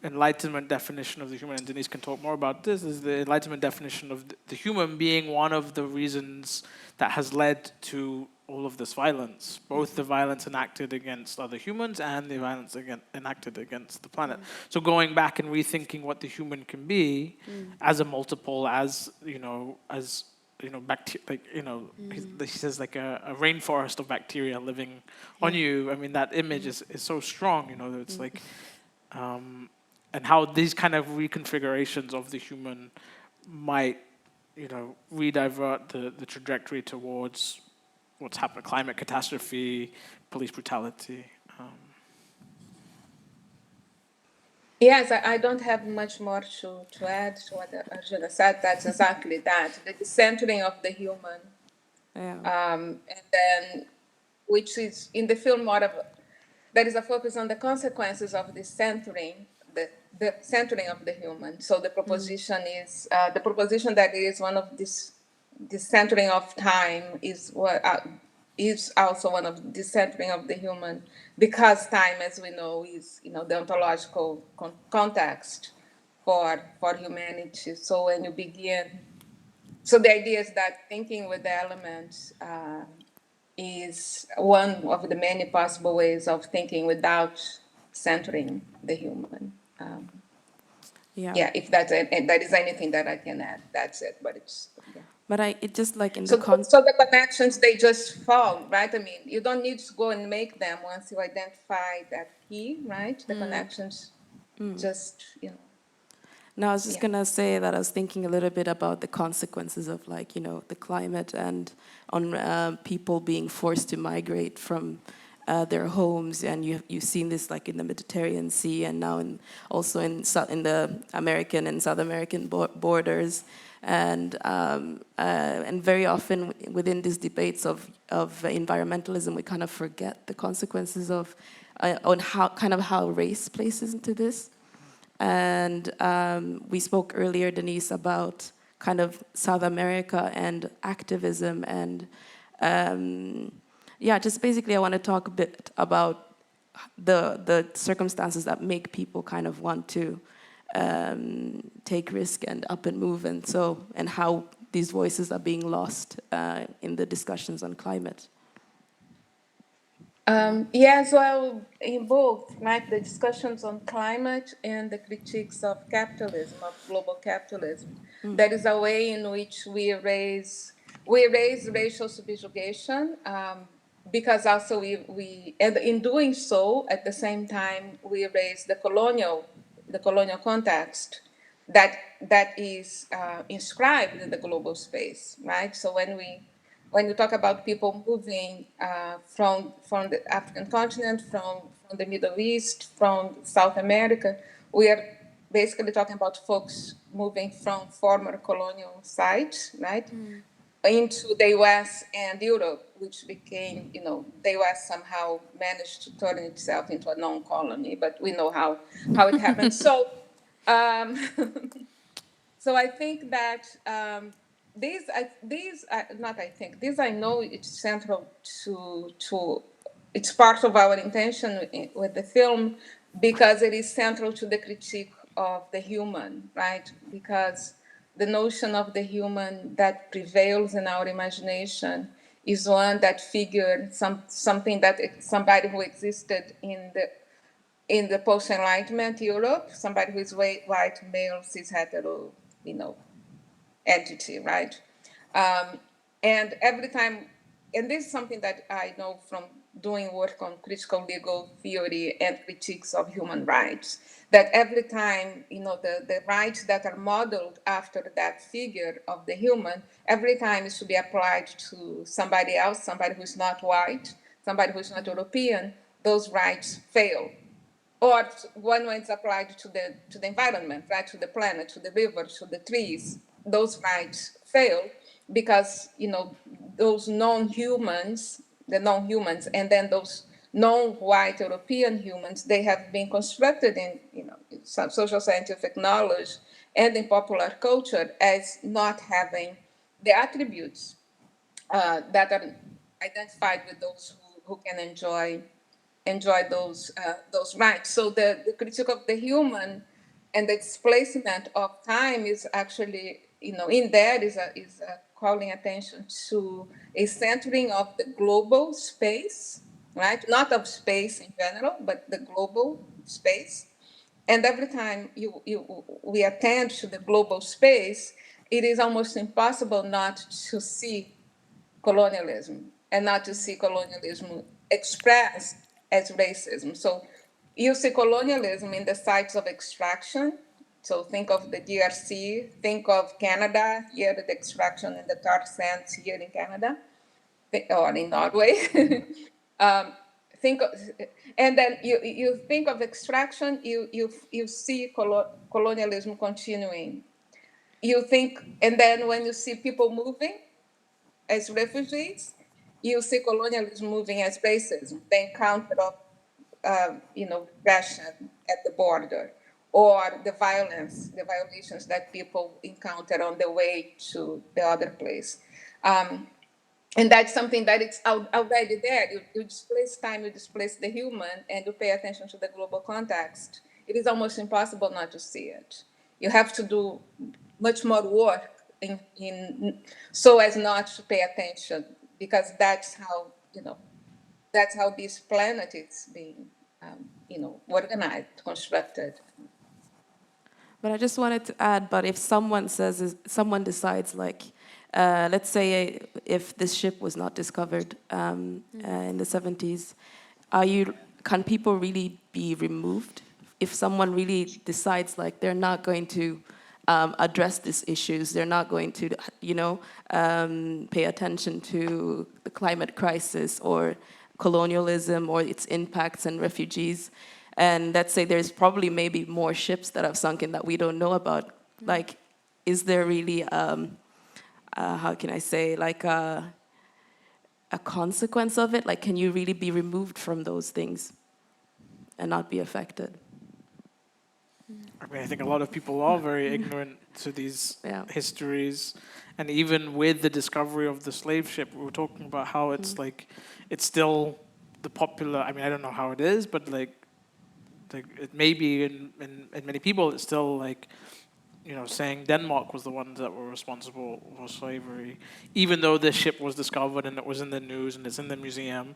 Enlightenment definition of the human, and Denise can talk more about this, is the Enlightenment definition of the human being one of the reasons that has led to all of this violence, both the violence enacted against other humans and the violence enacted against the planet. So going back and rethinking what the human can be as a multiple, he says like a rainforest of bacteria living on you. I mean, that image is so strong, it's like, and how these kind of reconfigurations of the human might, redivert the trajectory towards what's happened, climate catastrophe, police brutality.
Yes, I don't have much more to add to what Arjuna said. That's exactly that, the centering of the human. And then, which is in the film more of, there is a focus on the consequences of this centering, the centering of the human. So the proposition is, the proposition that is one of this centering of time is what is also one of the centering of the human, because time, as we know, is the ontological context for humanity. So when you begin, so the idea is that thinking with the elements is one of the many possible ways of thinking without centering the human. If that is anything that I can add, that's it. But it's
But it just like in
so the connections, they just fall, right? I mean, you don't need to go and make them once you identify that key, right? The connections just,
No, I was just gonna say that I was thinking a little bit about the consequences of like, the climate and on people being forced to migrate from their homes, and you've seen this like in the Mediterranean Sea and now also in the American and South American borders, and very often within these debates of environmentalism, we kind of forget the consequences of on how race plays into this. And we spoke earlier, Denise, about kind of South America and activism and just basically I want to talk a bit about the circumstances that make people kind of want to take risk and up and move, and how these voices are being lost in the discussions on climate.
Well, in both, right? The discussions on climate and the critiques of capitalism, of global capitalism. There is a way in which we raise racial subjugation, because also we and in doing so, at the same time, we raise the colonial context that is inscribed in the global space, right? So when you talk about people moving from the African continent, from the Middle East, from South America, we are basically talking about folks moving from former colonial sites, right, into the US and Europe, which became, the US somehow managed to turn itself into a non-colony, but we know how it happened. So, so I think that these I know it's central to it's part of our intention with the film, because it is central to the critique of the human, right? Because the notion of the human that prevails in our imagination is one that figured something that somebody who existed in the post-Enlightenment Europe, somebody who is white, male, cis hetero, entity, right? And every time, and this is something that I know from doing work on critical legal theory and critiques of human rights, that every time, the rights that are modeled after that figure of the human, every time is to be applied to somebody else, somebody who's not white, somebody who's not European, those rights fail. Or when it's applied to the environment, right, to the planet, to the rivers, to the trees, those rights fail because those non-humans, and then those non-white European humans, they have been constructed in some social scientific knowledge and in popular culture as not having the attributes that are identified with those who can enjoy those rights. So the critique of the human and the displacement of time is actually, in there is calling attention to a centering of the global space, right? Not of space in general, but the global space. And every time we attend to the global space, it is almost impossible not to see colonialism and not to see colonialism expressed as racism. So you see colonialism in the sites of extraction. So think of the DRC, think of Canada, here the extraction in the tar sands here in Canada, or in Norway. Think of, and then you think of extraction, you see colonialism continuing. You think, and then when you see people moving as refugees, you see colonialism moving as racism, the encounter of, repression at the border, or the violations that people encounter on the way to the other place. And that's something that it's already there. You displace time, you displace the human, and you pay attention to the global context. It is almost impossible not to see it. You have to do much more work in so as not to pay attention, because that's how this planet is being organized, constructed.
But I just wanted to add, but if someone decides like, let's say if this ship was not discovered in the 70s, can people really be removed? If someone really decides like they're not going to address these issues, they're not going to, pay attention to the climate crisis or colonialism or its impacts and refugees, and let's say there's probably maybe more ships that have sunken that we don't know about. Like, is there really, how can I say, like a consequence of it? Like, can you really be removed from those things and not be affected?
I mean, I think a lot of people are very ignorant to these histories. And even with the discovery of the slave ship, we were talking about how it's like, it's still the popular, I mean, I don't know how it is, but like it may be in many people, it's still like, saying Denmark was the ones that were responsible for slavery, even though this ship was discovered and it was in the news and it's in the museum.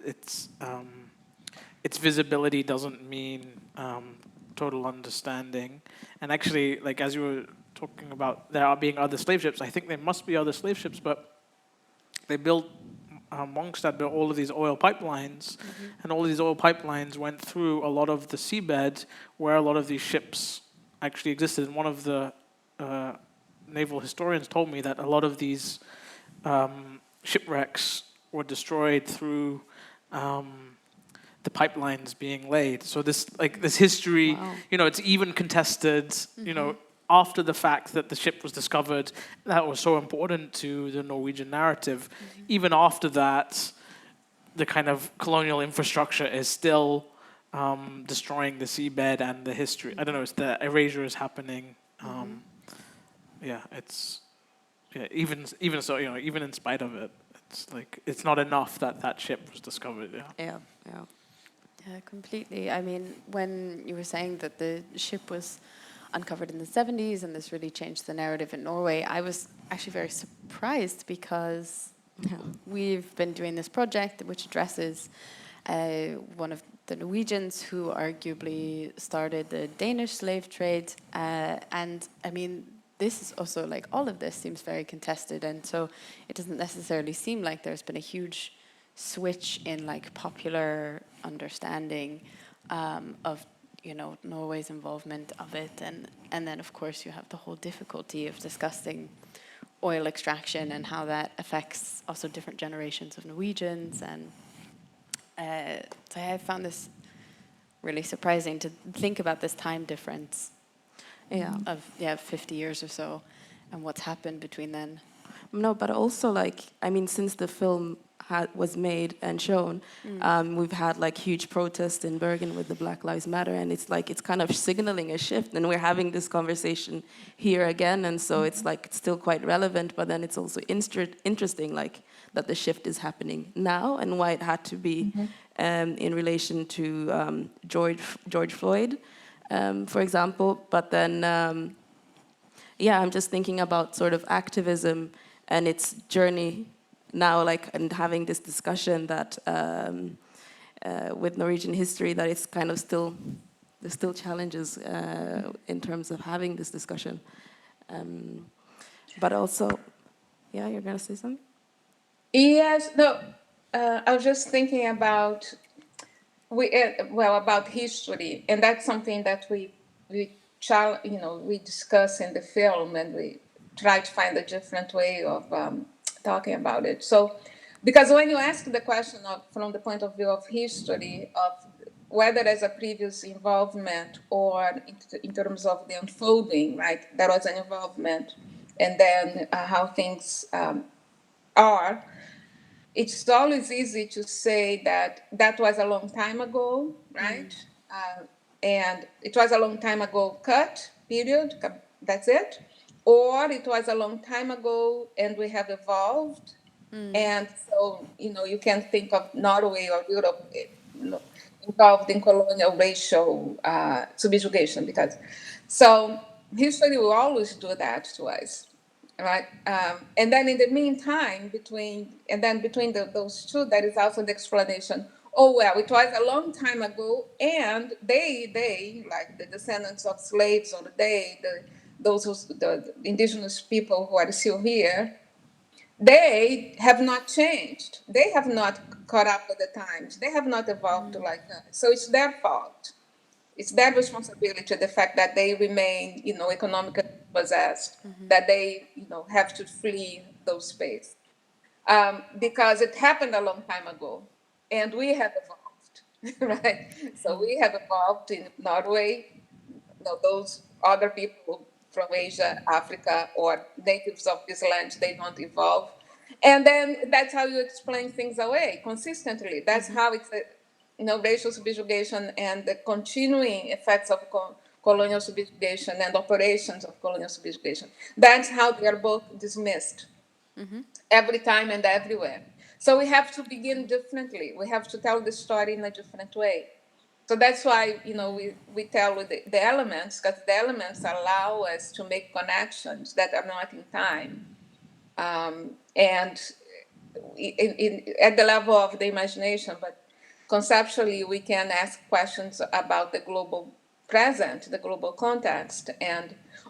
Its visibility doesn't mean total understanding. And actually, like as you were talking about there are being other slave ships, I think there must be other slave ships, but they built Mongstad built all of these oil pipelines, and all of these oil pipelines went through a lot of the seabed where a lot of these ships actually existed. And one of the naval historians told me that a lot of these shipwrecks were destroyed through the pipelines being laid. So this history,
Wow.
it's even contested, after the fact that the ship was discovered, that was so important to the Norwegian narrative. Even after that, the kind of colonial infrastructure is still destroying the seabed and the history. I don't know, it's the erasure is happening. Even so, even in spite of it, it's not enough that that ship was discovered.
Yeah.
Yeah, completely. I mean, when you were saying that the ship was uncovered in the 70s and this really changed the narrative in Norway, I was actually very surprised because we've been doing this project which addresses one of the Norwegians who arguably started the Danish slave trade. And I mean, this is also like all of this seems very contested. And so it doesn't necessarily seem like there's been a huge switch in like popular understanding of Norway's involvement of it, and then of course you have the whole difficulty of discussing oil extraction and how that affects also different generations of Norwegians, and so I found this really surprising to think about this time difference of 50 years or so and what's happened between then.
No, but also since the film was made and shown, we've had huge protests in Bergen with the Black Lives Matter, and it's kind of signaling a shift, and we're having this conversation here again, and so it's still quite relevant, but then it's also interesting that the shift is happening now, and why it had to be in relation to George Floyd, for example. But then I'm just thinking about sort of activism and its journey now, and having this discussion that with Norwegian history, that it's kind of there's still challenges in terms of having this discussion. But also, you're gonna say something?
Yes, no, I was just thinking about about history, and that's something that we discuss in the film, and we try to find a different way of talking about it. So, because when you ask the question from the point of view of history, of whether there's a previous involvement or in terms of the unfolding, right, there was an involvement, and then how things are, it's always easy to say that was a long time ago, right? And it was a long time ago, period, that's it. Or it was a long time ago and we have evolved. And so, you can think of Norway or Europe involved in colonial racial subjugation, so history will always do that to us. Right, and then in the meantime, between those two, there is also the explanation. Oh well, it was a long time ago, and they like the descendants of slaves, or the indigenous people who are still here, they have not changed. They have not caught up with the times. They have not evolved like us. So it's their fault. It's their responsibility, the fact that they remain, economically possessed, that they, have to flee those spaces. Because it happened a long time ago, and we have evolved, right? So we have evolved in Norway. Those other people from Asia, Africa, or natives of this land, they don't evolve. And then that's how you explain things away consistently. That's how it's racial subjugation and the continuing effects of colonial subjugation and operations of colonial subjugation. That's how they are both dismissed every time and everywhere. So we have to begin differently. We have to tell the story in a different way. So that's why, we tell with the elements, because the elements allow us to make connections that are not in time. And at the level of the imagination, but conceptually, we can ask questions about the global present, the global context,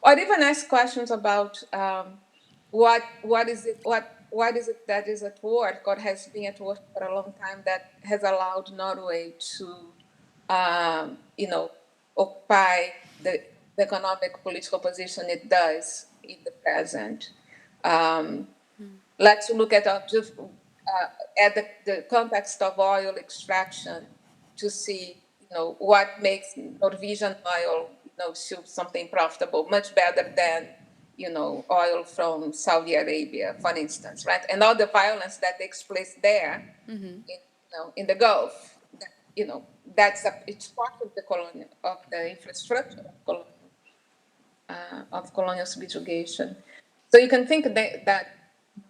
or even ask questions about what is it that is at work or has been at work for a long time that has allowed Norway to, occupy the economic political position it does in the present. Let's look at the context of oil extraction to see, what makes Norwegian oil, soup something profitable, much better than, oil from Saudi Arabia, for instance, right? And all the violence that takes place there, in the Gulf, it's part of the colonial, of the infrastructure of colonial subjugation. So you can think that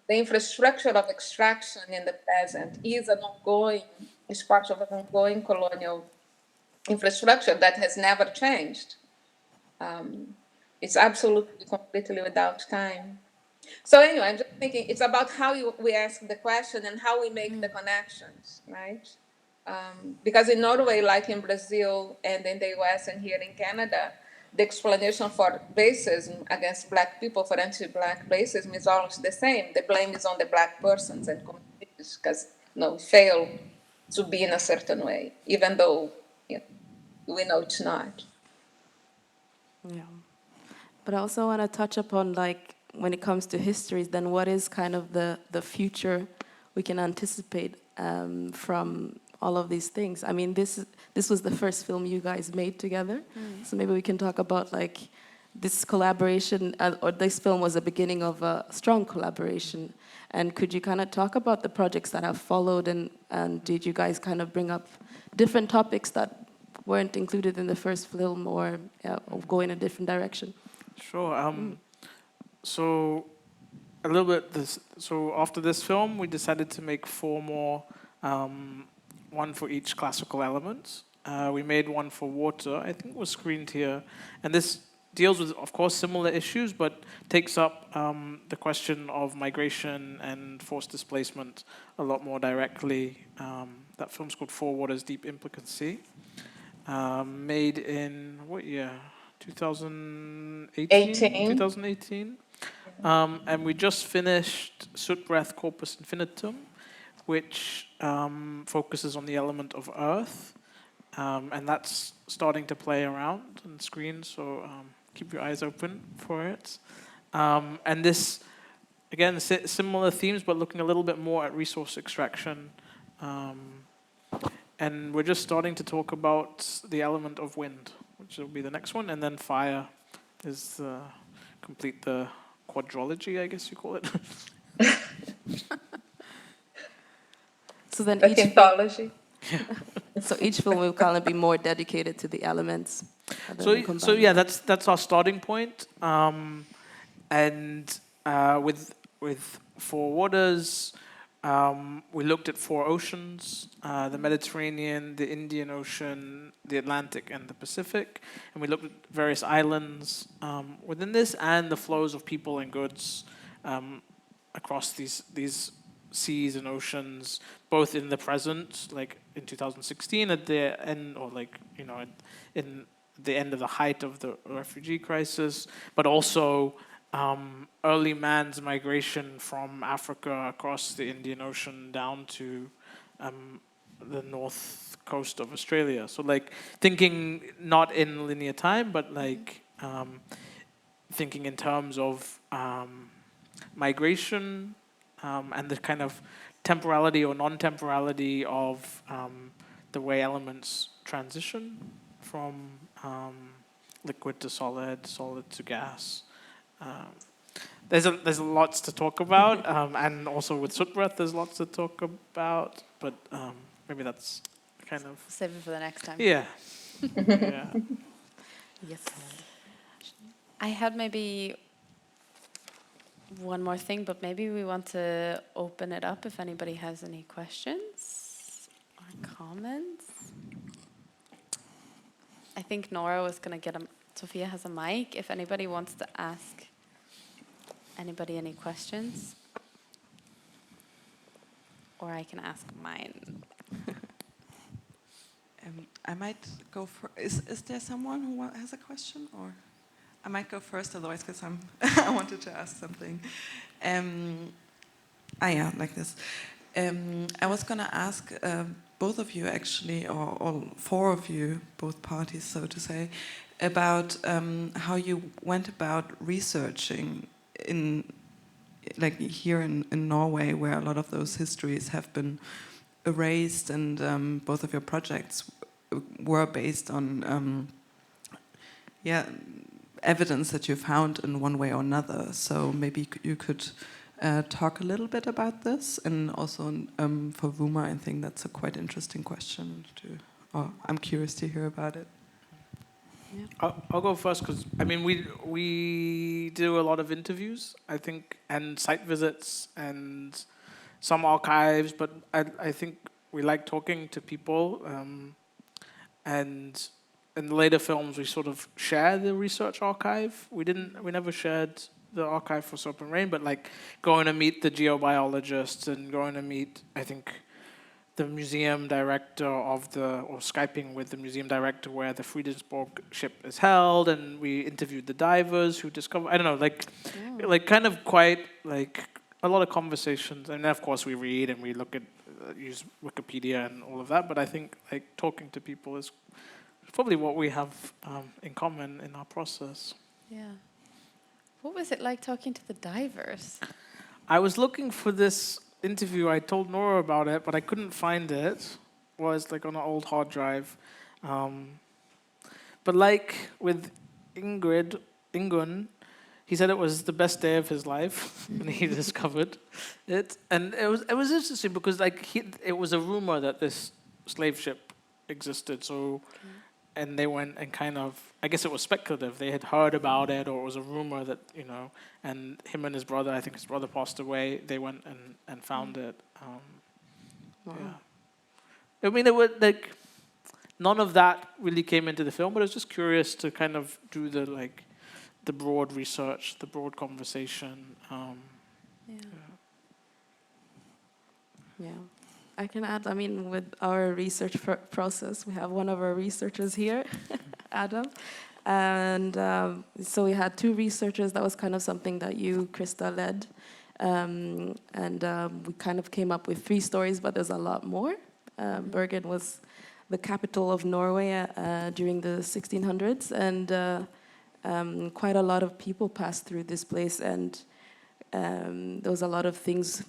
the infrastructure of extraction in the present is part of an ongoing colonial infrastructure that has never changed. It's absolutely, completely without time. So anyway, I'm just thinking it's about how we ask the question and how we make the connections, right? Because in Norway, like in Brazil and in the US and here in Canada, the explanation for racism against Black people, for anti-Black racism, is always the same. The blame is on the Black persons and communities because we fail to be in a certain way, even though we know it's not.
Yeah. But I also want to touch upon, like, when it comes to histories, then what is kind of the future we can anticipate from all of these things? I mean, this was the first film you guys made together, so maybe we can talk about, like, this collaboration, or this film was the beginning of a strong collaboration. And could you kind of talk about the projects that have followed, and did you guys kind of bring up different topics that weren't included in the first film, or go in a different direction?
Sure. So a little bit. So after this film, we decided to make 4 more, one for each classical element. We made one for water. I think it was screened here, and this deals with, of course, similar issues, but takes up the question of migration and forced displacement a lot more directly. That film's called Four Waters: Deep Implicancy. Made in what year? 2018. 2018. And we just finished Soot Breath Corpus Infinitum, which focuses on the element of earth. And that's starting to play around on screen, so keep your eyes open for it. And this, again, similar themes, but looking a little bit more at resource extraction. And we're just starting to talk about the element of wind, which will be the next one, and then fire is complete the quadrology, I guess you call it.
So then
each anthology.
So each film will kind of be more dedicated to the elements.
So yeah, that's our starting point. And with Four Waters, we looked at 4 oceans: the Mediterranean, the Indian Ocean, the Atlantic, and the Pacific. And we looked at various islands within this, and the flows of people and goods across these seas and oceans, both in the present, like in 2016 at the end, or like, in the end of the height of the refugee crisis, but also early man's migration from Africa across the Indian Ocean down to the north coast of Australia. So, like, thinking not in linear time, but like thinking in terms of migration and the kind of temporality or non-temporality of the way elements transition from liquid to solid, solid to gas. There's lots to talk about, and also with Soot Breath, there's lots to talk about. But maybe that's kind of
save it for the next time.
Yeah. Yeah.
Yes. I had maybe one more thing, but maybe we want to open it up if anybody has any questions or comments. I think Nora was going to get Sophia has a mic. If anybody wants to ask anybody any questions, or I can ask mine.
I might go for. Is there someone who has a question, or I might go first, otherwise, because I wanted to ask something. Yeah, like this. I was gonna ask both of you, actually, or all 4 of you, both parties, so to say, about how you went about researching in, like, here in Norway, where a lot of those histories have been erased, and both of your projects were based on evidence that you found in one way or another. So maybe you could talk a little bit about this, and also for VUMA, I think that's a quite interesting question. I'm curious to hear about it.
Yeah. I'll go first because I mean we do a lot of interviews, I think, and site visits and some archives, but I think we like talking to people, and in later films we sort of share the research archive. We never shared the archive for Serpent Rain, but like going to meet the geobiologists and going to meet, I think, the museum director or Skyping with the museum director where the Friedensborg ship is held, and we interviewed the divers who discovered, I don't know, like kind of quite like a lot of conversations. And then of course we read and we look at, use Wikipedia and all of that, but I think like talking to people is probably what we have in common in our process.
Yeah. What was it like talking to the divers?
I was looking for this interview. I told Nora about it, but I couldn't find it. It was like on an old hard drive. But like with Ingun, he said it was the best day of his life when he discovered it. And it was interesting because like it was a rumor that this slave ship existed. So, and they went and kind of, I guess it was speculative. They had heard about it, or it was a rumor that, and him and his brother, I think his brother passed away, they went and found it.
Wow.
Yeah. I mean, it would, like, none of that really came into the film, but I was just curious to kind of do the broad research, the broad conversation.
Yeah. I can add, I mean, with our research process, we have one of our researchers here, Adam. And so we had two researchers. That was kind of something that you, Krista, led. We kind of came up with 3 stories, but there's a lot more. Bergen was the capital of Norway during the 1600s, and quite a lot of people passed through this place, and there was a lot of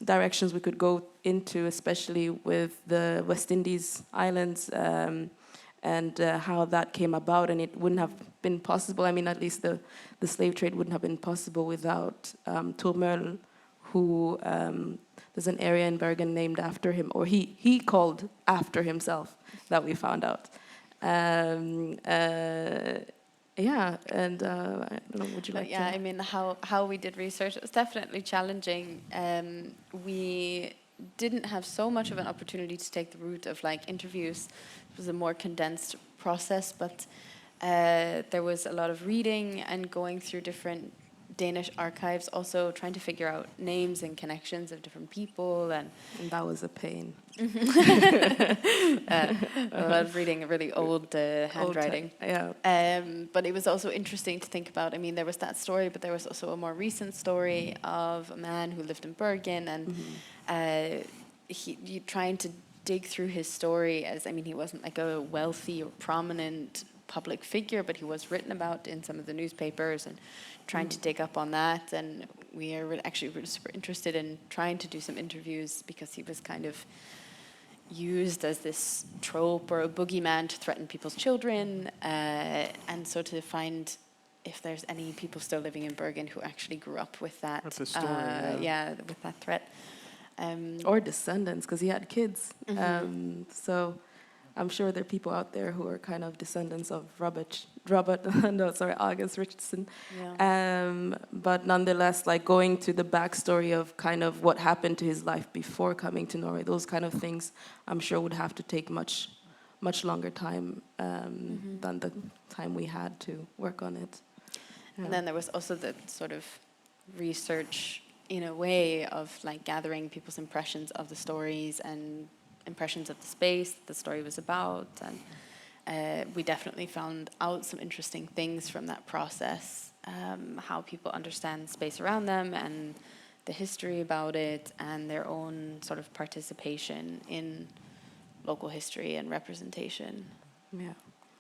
directions we could go into, especially with the West Indies islands, and how that came about. And it wouldn't have been possible, I mean, at least the slave trade wouldn't have been possible without Tormøl, who there's an area in Bergen named after him, or he called after himself, that we found out. Yeah, and I don't know, would you like to?
Yeah, I mean, how we did research, it was definitely challenging. We didn't have so much of an opportunity to take the route of like interviews. It was a more condensed process, but there was a lot of reading and going through different Danish archives, also trying to figure out names and connections of different people, and
that was a pain.
A lot of reading really old handwriting. But it was also interesting to think about. I mean, there was that story, but there was also a more recent story of a man who lived in Bergen, and he trying to dig through his story. As I mean, he wasn't like a wealthy or prominent public figure, but he was written about in some of the newspapers, and trying to dig up on that. And we are actually really super interested in trying to do some interviews, because he was kind of used as this trope or a boogeyman to threaten people's children, and so to find if there's any people still living in Bergen who actually grew up with that.
That's a story,
with that threat.
Or descendants, because he had kids. So I'm sure there are people out there who are kind of descendants of August Richardson. But nonetheless, like going to the backstory of kind of what happened to his life before coming to Norway, those kind of things, I'm sure would have to take much longer time than the time we had to work on it.
And then there was also the sort of research, in a way, of like gathering people's impressions of the stories and impressions of the space the story was about, and we definitely found out some interesting things from that process, how people understand space around them and the history about it, and their own sort of participation in local history and representation.
Yeah,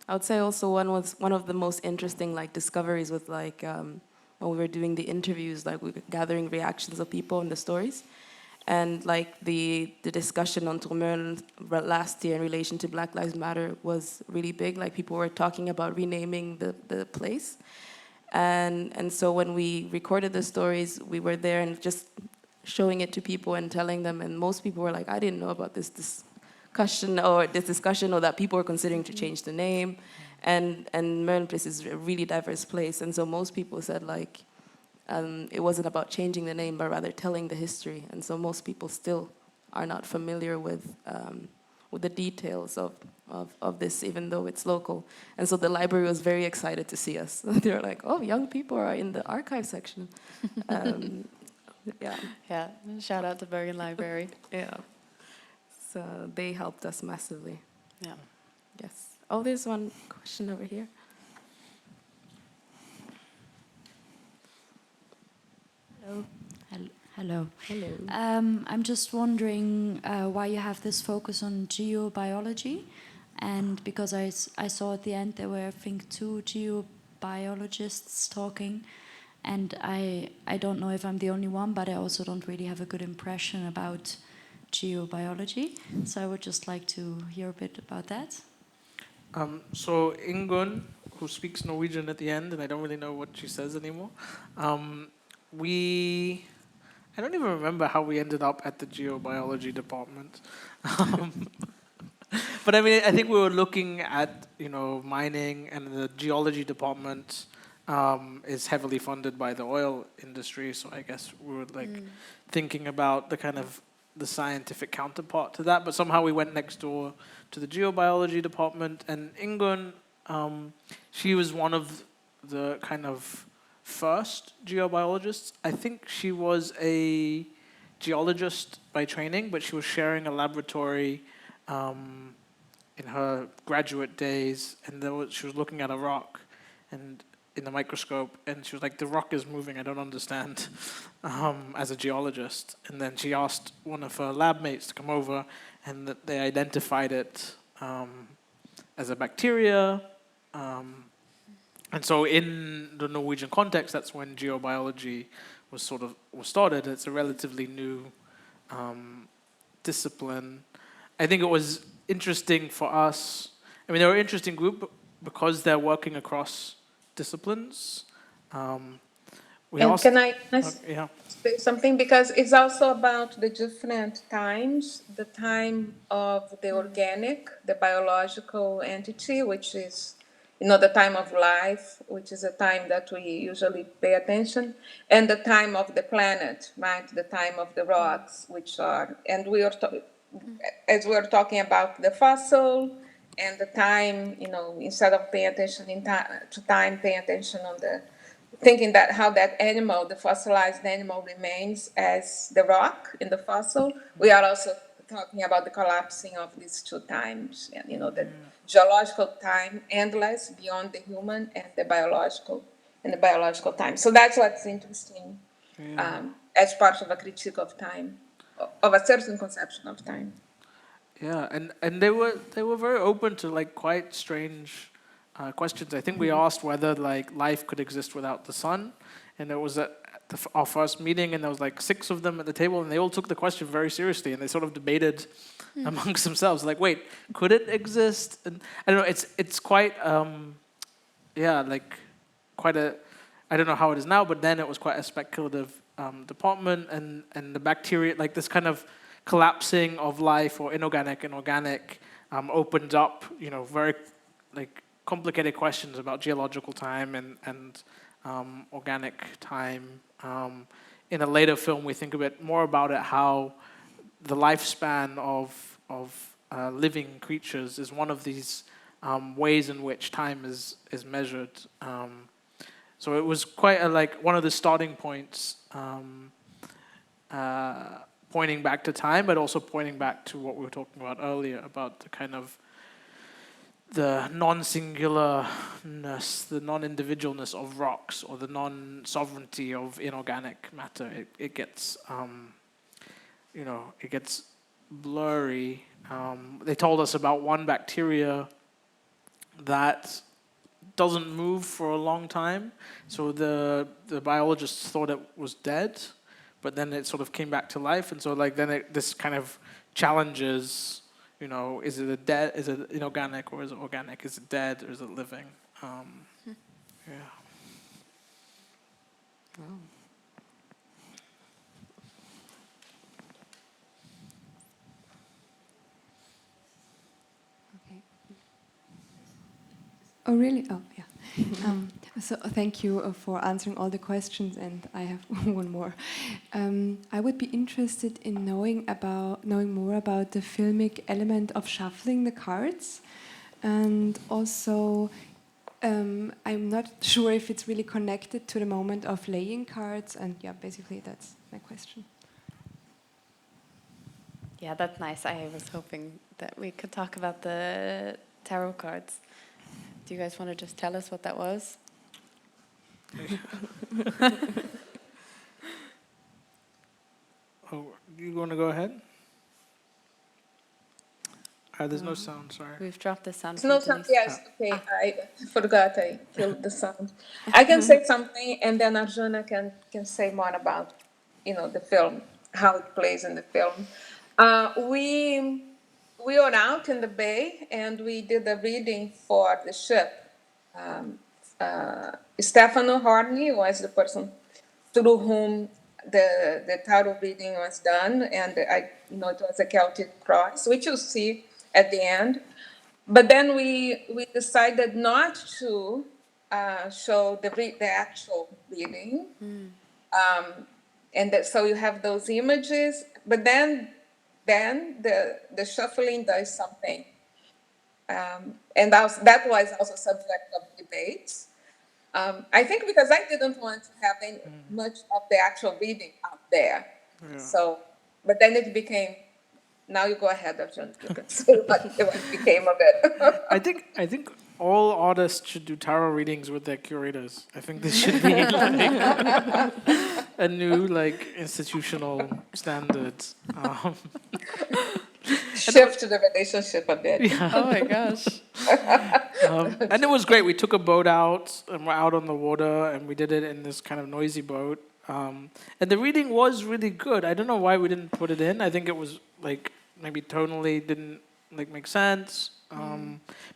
I would say also one of the most interesting like discoveries with like when we were doing the interviews, like we were gathering reactions of people in the stories. And like the discussion on Tourmeulen last year in relation to Black Lives Matter was really big. Like people were talking about renaming the place. And so when we recorded the stories, we were there and just showing it to people and telling them, and most people were like, I didn't know about this discussion or that people were considering to change the name. And Meulenpleis is a really diverse place. And so most people said like, it wasn't about changing the name, but rather telling the history. And so most people still are not familiar with the details of this, even though it's local. And so the library was very excited to see us. They were like, oh, young people are in the archive section. Yeah.
Yeah, shout out to Bergen Library.
Yeah. So they helped us massively.
Yeah.
Yes. Oh, there's one question over here.
Hello.
Hello.
I'm just wondering why you have this focus on geobiology, and because I saw at the end there were, I think, 2 geobiologists talking, and I don't know if I'm the only one, but I also don't really have a good impression about geobiology, so I would just like to hear a bit about that.
So Ingunn, who speaks Norwegian at the end, and I don't really know what she says anymore, I don't even remember how we ended up at the geobiology department. But I mean, I think we were looking at, mining, and the geology department is heavily funded by the oil industry. So I guess we were thinking about the kind of the scientific counterpart to that. But somehow we went next door to the geobiology department, and Ingunn, she was one of the kind of first geobiologists. I think she was a geologist by training, but she was sharing a laboratory in her graduate days, and she was looking at a rock and in the microscope, and she was like, the rock is moving, I don't understand, as a geologist. And then she asked one of her lab mates to come over, and they identified it as a bacteria. And so in the Norwegian context, that's when geobiology was started. It's a relatively new discipline. I think it was interesting for us. I mean, they're an interesting group because they're working across disciplines. Can
I
yeah.
say something? Because it's also about the different times. The time of the organic, the biological entity, which is the time of life, which is a time that we usually pay attention, and the time of the planet, right? The time of the rocks, which are, and as we are talking about the fossil, and the time, instead of paying attention to time, paying attention on thinking that how that animal, the fossilized animal, remains as the rock in the fossil. We are also talking about the collapsing of these 2 times, and the geological time, endless beyond the human, and the biological time. So that's what's interesting as part of a critique of time, of a certain conception of time.
Yeah, and they were very open to quite strange questions. I think we asked whether life could exist without the sun, and it was at our first meeting, and there was 6 of them at the table, and they all took the question very seriously, and they sort of debated amongst themselves, wait, could it exist? And I don't know, it's quite quite a, I don't know how it is now, but then it was quite a speculative department, and the bacteria, this kind of collapsing of life or inorganic and organic opened up, very complicated questions about geological time and organic time. In a later film, we think a bit more about it, how the lifespan of living creatures is one of these ways in which time is measured. So it was quite one of the starting points, pointing back to time, but also pointing back to what we were talking about earlier, about the kind of the non-singularness, the non-individualness of rocks, or the non-sovereignty of inorganic matter. It gets, it gets blurry. They told us about one bacteria that doesn't move for a long time. So the biologists thought it was dead, but then it sort of came back to life, and so like then this kind of challenges, you know, is it inorganic or is it organic? Is it dead or is it living? Yeah.
Wow.
Okay. Oh, really? Oh, yeah. So thank you for answering all the questions, and I have one more. I would be interested in knowing more about the filmic element of shuffling the cards, and also I'm not sure if it's really connected to the moment of laying cards, and yeah, basically that's my question.
Yeah, that's nice. I was hoping that we could talk about the tarot cards. Do you guys want to just tell us what that was?
Oh, you want to go ahead? There's no sound, sorry.
We've dropped the sound.
There's no sound.
Denise.
Yes, okay. I forgot. I killed the sound. I can say something, and then Arjuna can say more about, the film, how it plays in the film. We were out in the bay, and we did a reading for the ship. Stefano Harney was the person through whom the tarot reading was done, and it was a Celtic cross, which you'll see at the end. But then we decided not to show the actual reading, and so you have those images. But then the shuffling does something, and that was also subject of debates. I think because I didn't want to have much of the actual reading out there. Yeah. So, but then it became. Now you go ahead, Arjun. You can say what became of it.
I think all artists should do tarot readings with their curators. I think this should be like a new institutional standard.
Shift the relationship a bit.
Yeah.
Oh my gosh.
And it was great. We took a boat out and we're out on the water, and we did it in this kind of noisy boat. And the reading was really good. I don't know why we didn't put it in. I think it was maybe tonally didn't make sense.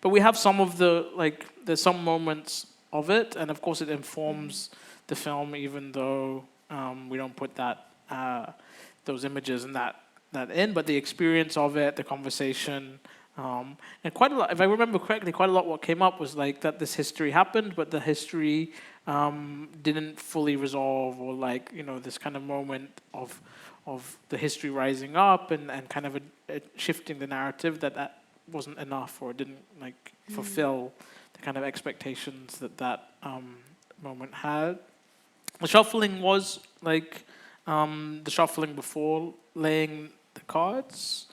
But we have some of there's some moments of it, and of course it informs the film, even though we don't put those images and that in. But the experience of it, the conversation, and quite a lot. If I remember correctly, quite a lot what came up was that this history happened, but the history didn't fully resolve, or this kind of moment of the history rising up and kind of a shifting the narrative that wasn't enough, or didn't fulfill the kind of expectations that moment had. The shuffling was the shuffling before laying the cards.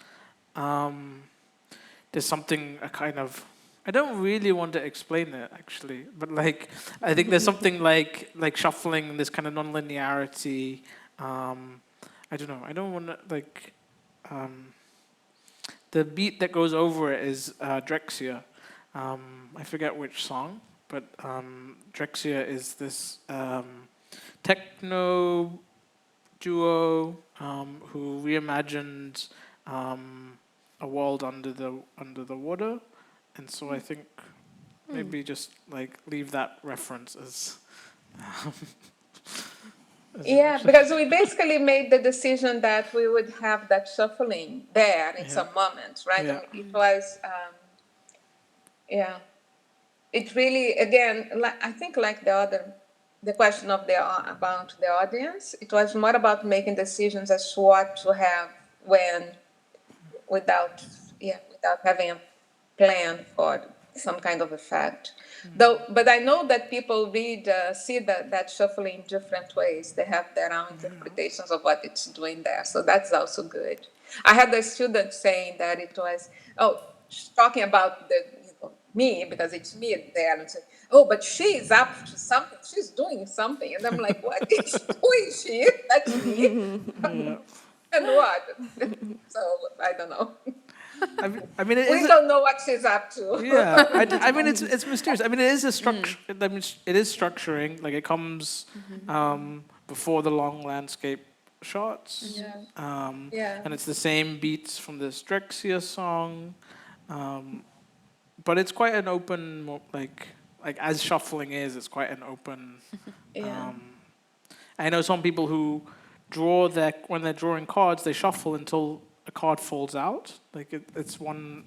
There's something I don't really want to explain it actually, but I think there's something like shuffling, this kind of non-linearity. I don't know. I don't want to the beat that goes over it is Drexia. I forget which song, but Drexia is this techno duo who reimagined a world under the water, and so I think maybe just leave that reference as.
Yeah, because we basically made the decision that we would have that shuffling there in some moments, right?
Yeah.
It was, it really, again, I think the question of about the audience, it was more about making decisions as to what to have when, without having a plan for some kind of effect. But I know that people see that shuffling in different ways. They have their own interpretations of what it's doing there. So that's also good. I had a student saying that it was, talking about me, because it's me there, and said, but she's up to something. She's doing something. And I'm like, what is she? That's me. And what? So I don't know.
I mean,
we don't know what she's up to.
Yeah, I mean, it's mysterious. I mean, it is a structure. I mean, it is structuring. It comes before the long landscape shots.
Yeah. Yeah.
And it's the same beats from the Strexia song. But it's quite an open, like as shuffling is, it's quite an open.
Yeah.
I know some people who draw when they're drawing cards, they shuffle until a card falls out. Like it's one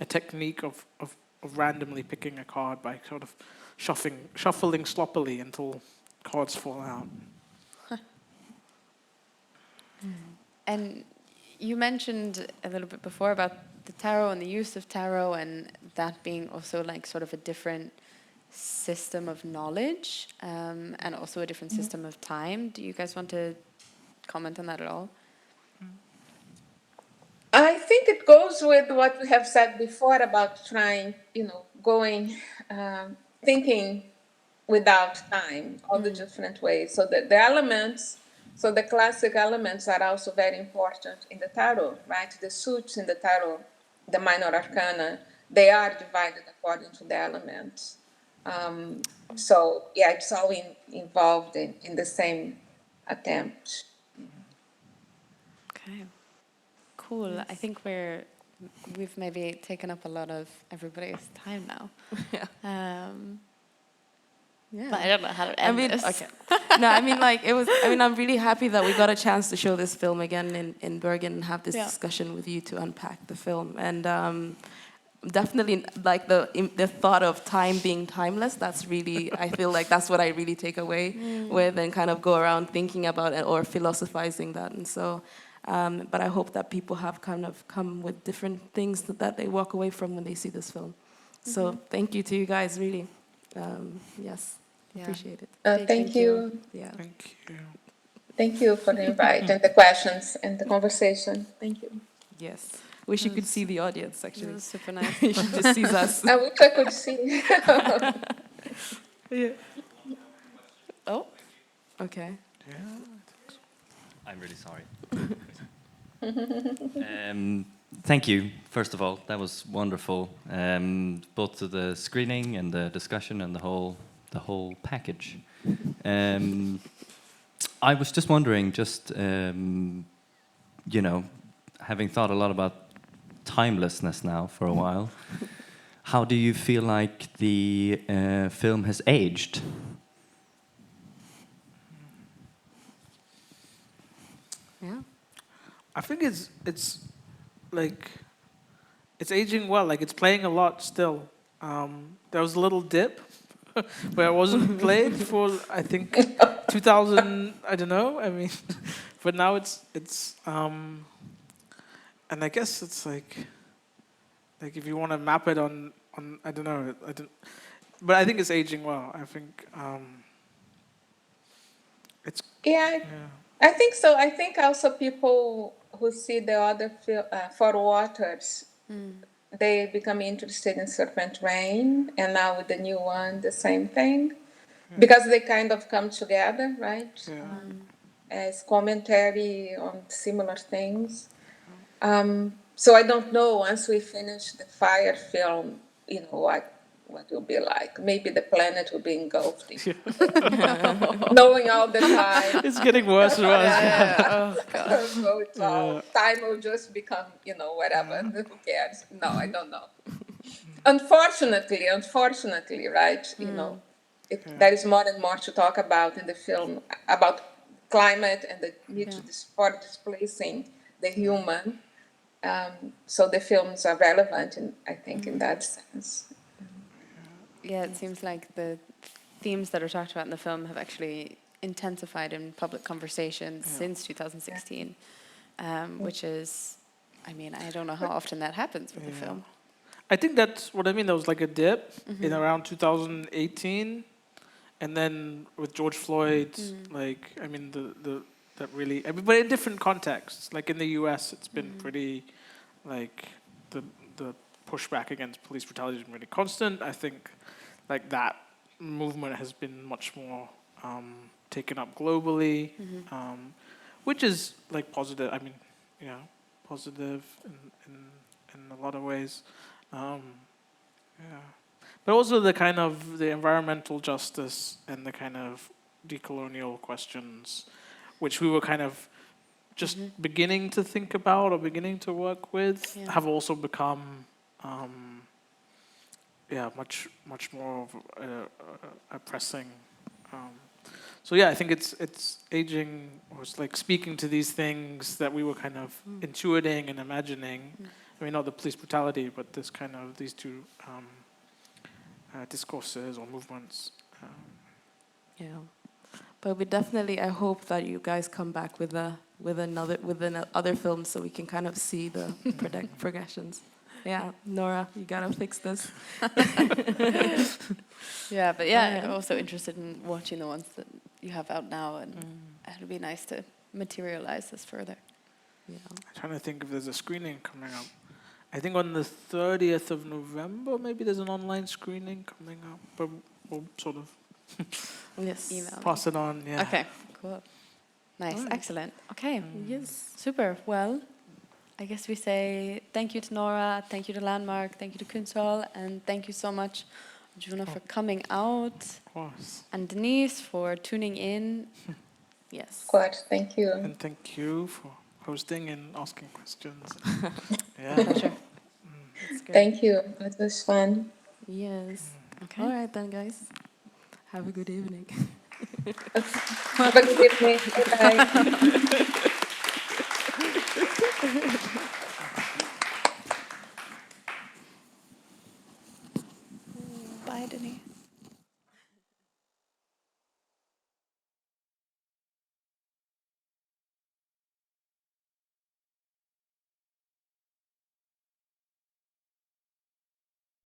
a technique of randomly picking a card by sort of shuffling sloppily until cards fall out.
And you mentioned a little bit before about the tarot and the use of tarot, and that being also like sort of a different system of knowledge, and also a different system of time. Do you guys want to comment on that at all?
I think it goes with what we have said before about trying, thinking without time, all the different ways. So the elements, so the classic elements are also very important in the tarot, right? The suits in the tarot, the minor arcana, they are divided according to the elements. So yeah, it's all involved in the same attempt.
Okay, cool. Yes. I think we've maybe taken up a lot of everybody's time now.
Yeah.
Yeah. But I don't know how to end this.
Okay. No, I mean, like, I'm really happy that we got a chance to show this film again in Bergen and have this discussion with you to unpack the film. And definitely, like, the thought of time being timeless, that's really, I feel like that's what I really take away with and kind of go around thinking about it or philosophizing that. And so, but I hope that people have kind of come with different things that they walk away from when they see this film. So thank you to you guys, really. Yes, appreciate it.
Thank you.
Yeah.
Thank you.
Thank you for the invite and the questions and the conversation. Thank you.
Yes. Wish you could see the audience, actually.
It was super nice.
You should just see us.
I wish I could see.
Yeah. Oh, okay.
Yeah.
I'm really sorry. Thank you, first of all. That was wonderful, both to the screening and the discussion and the whole package. I was just wondering, having thought a lot about timelessness now for a while, how do you feel like the film has aged?
Yeah.
I think it's like it's aging well. Like it's playing a lot still. There was a little dip where it wasn't played for I think 2000. I don't know. I mean, but now it's and I guess it's like if you want to map it on I don't know. But I think it's aging well. I think it's
yeah. I think so. I think also people who see the other Four Waters, they become interested in Serpent Rain, and now with the new one, the same thing, because they kind of come together, right?
Yeah.
As commentary on similar things. So I don't know, once we finish the Fire film, what will be like. Maybe the planet will be engulfed in knowing all the time.
It's getting worse and worse.
Yeah. So it's all, time will just become, whatever. Who cares? No, I don't know. Unfortunately, right? There is more and more to talk about in the film about climate and the need for displacing the human. So the films are relevant, I think, in that sense.
Yeah, it seems like the themes that are talked about in the film have actually intensified in public conversation since 2016, which is, I mean, I don't know how often that happens with the film.
I think that's what I mean. There was like a dip in around 2018, and then with George Floyd, that really, but in different contexts. Like in the U.S., it's been pretty, like the pushback against police brutality has been really constant. I think, like that movement has been much more taken up globally, which is like positive. I mean, positive in a lot of ways. But also the kind of the environmental justice and the kind of decolonial questions, which we were kind of just beginning to think about or beginning to work with, have also become much more of a pressing. So yeah, I think it's aging, or it's like speaking to these things that we were kind of intuiting and imagining. I mean, not the police brutality, but this kind of these two discourses or movements.
Yeah, but we definitely. I hope that you guys come back with other films so we can kind of see the progressions. Yeah, Nora, you gotta fix this.
Yeah, but I'm also interested in watching the ones that you have out now, and it'll be nice to materialize this further.
Yeah.
I'm trying to think if there's a screening coming up. I think on the 30th of November, maybe there's an online screening coming up, but we'll sort of pass it on. Yeah.
Okay, cool. Nice, excellent. Okay,
yes,
super. Well, I guess we say thank you to Nora, thank you to Landmark, thank you to Kunsthall, and thank you so much, Arjuna, for coming out.
Of course.
And Denise for tuning in. Yes.
Of course, thank you.
And thank you for hosting and asking questions. Yeah.
Pleasure.
Thank you. It was fun.
Yes.
Okay.
All right then, guys. Have a good evening.
Have a good evening. Bye-bye.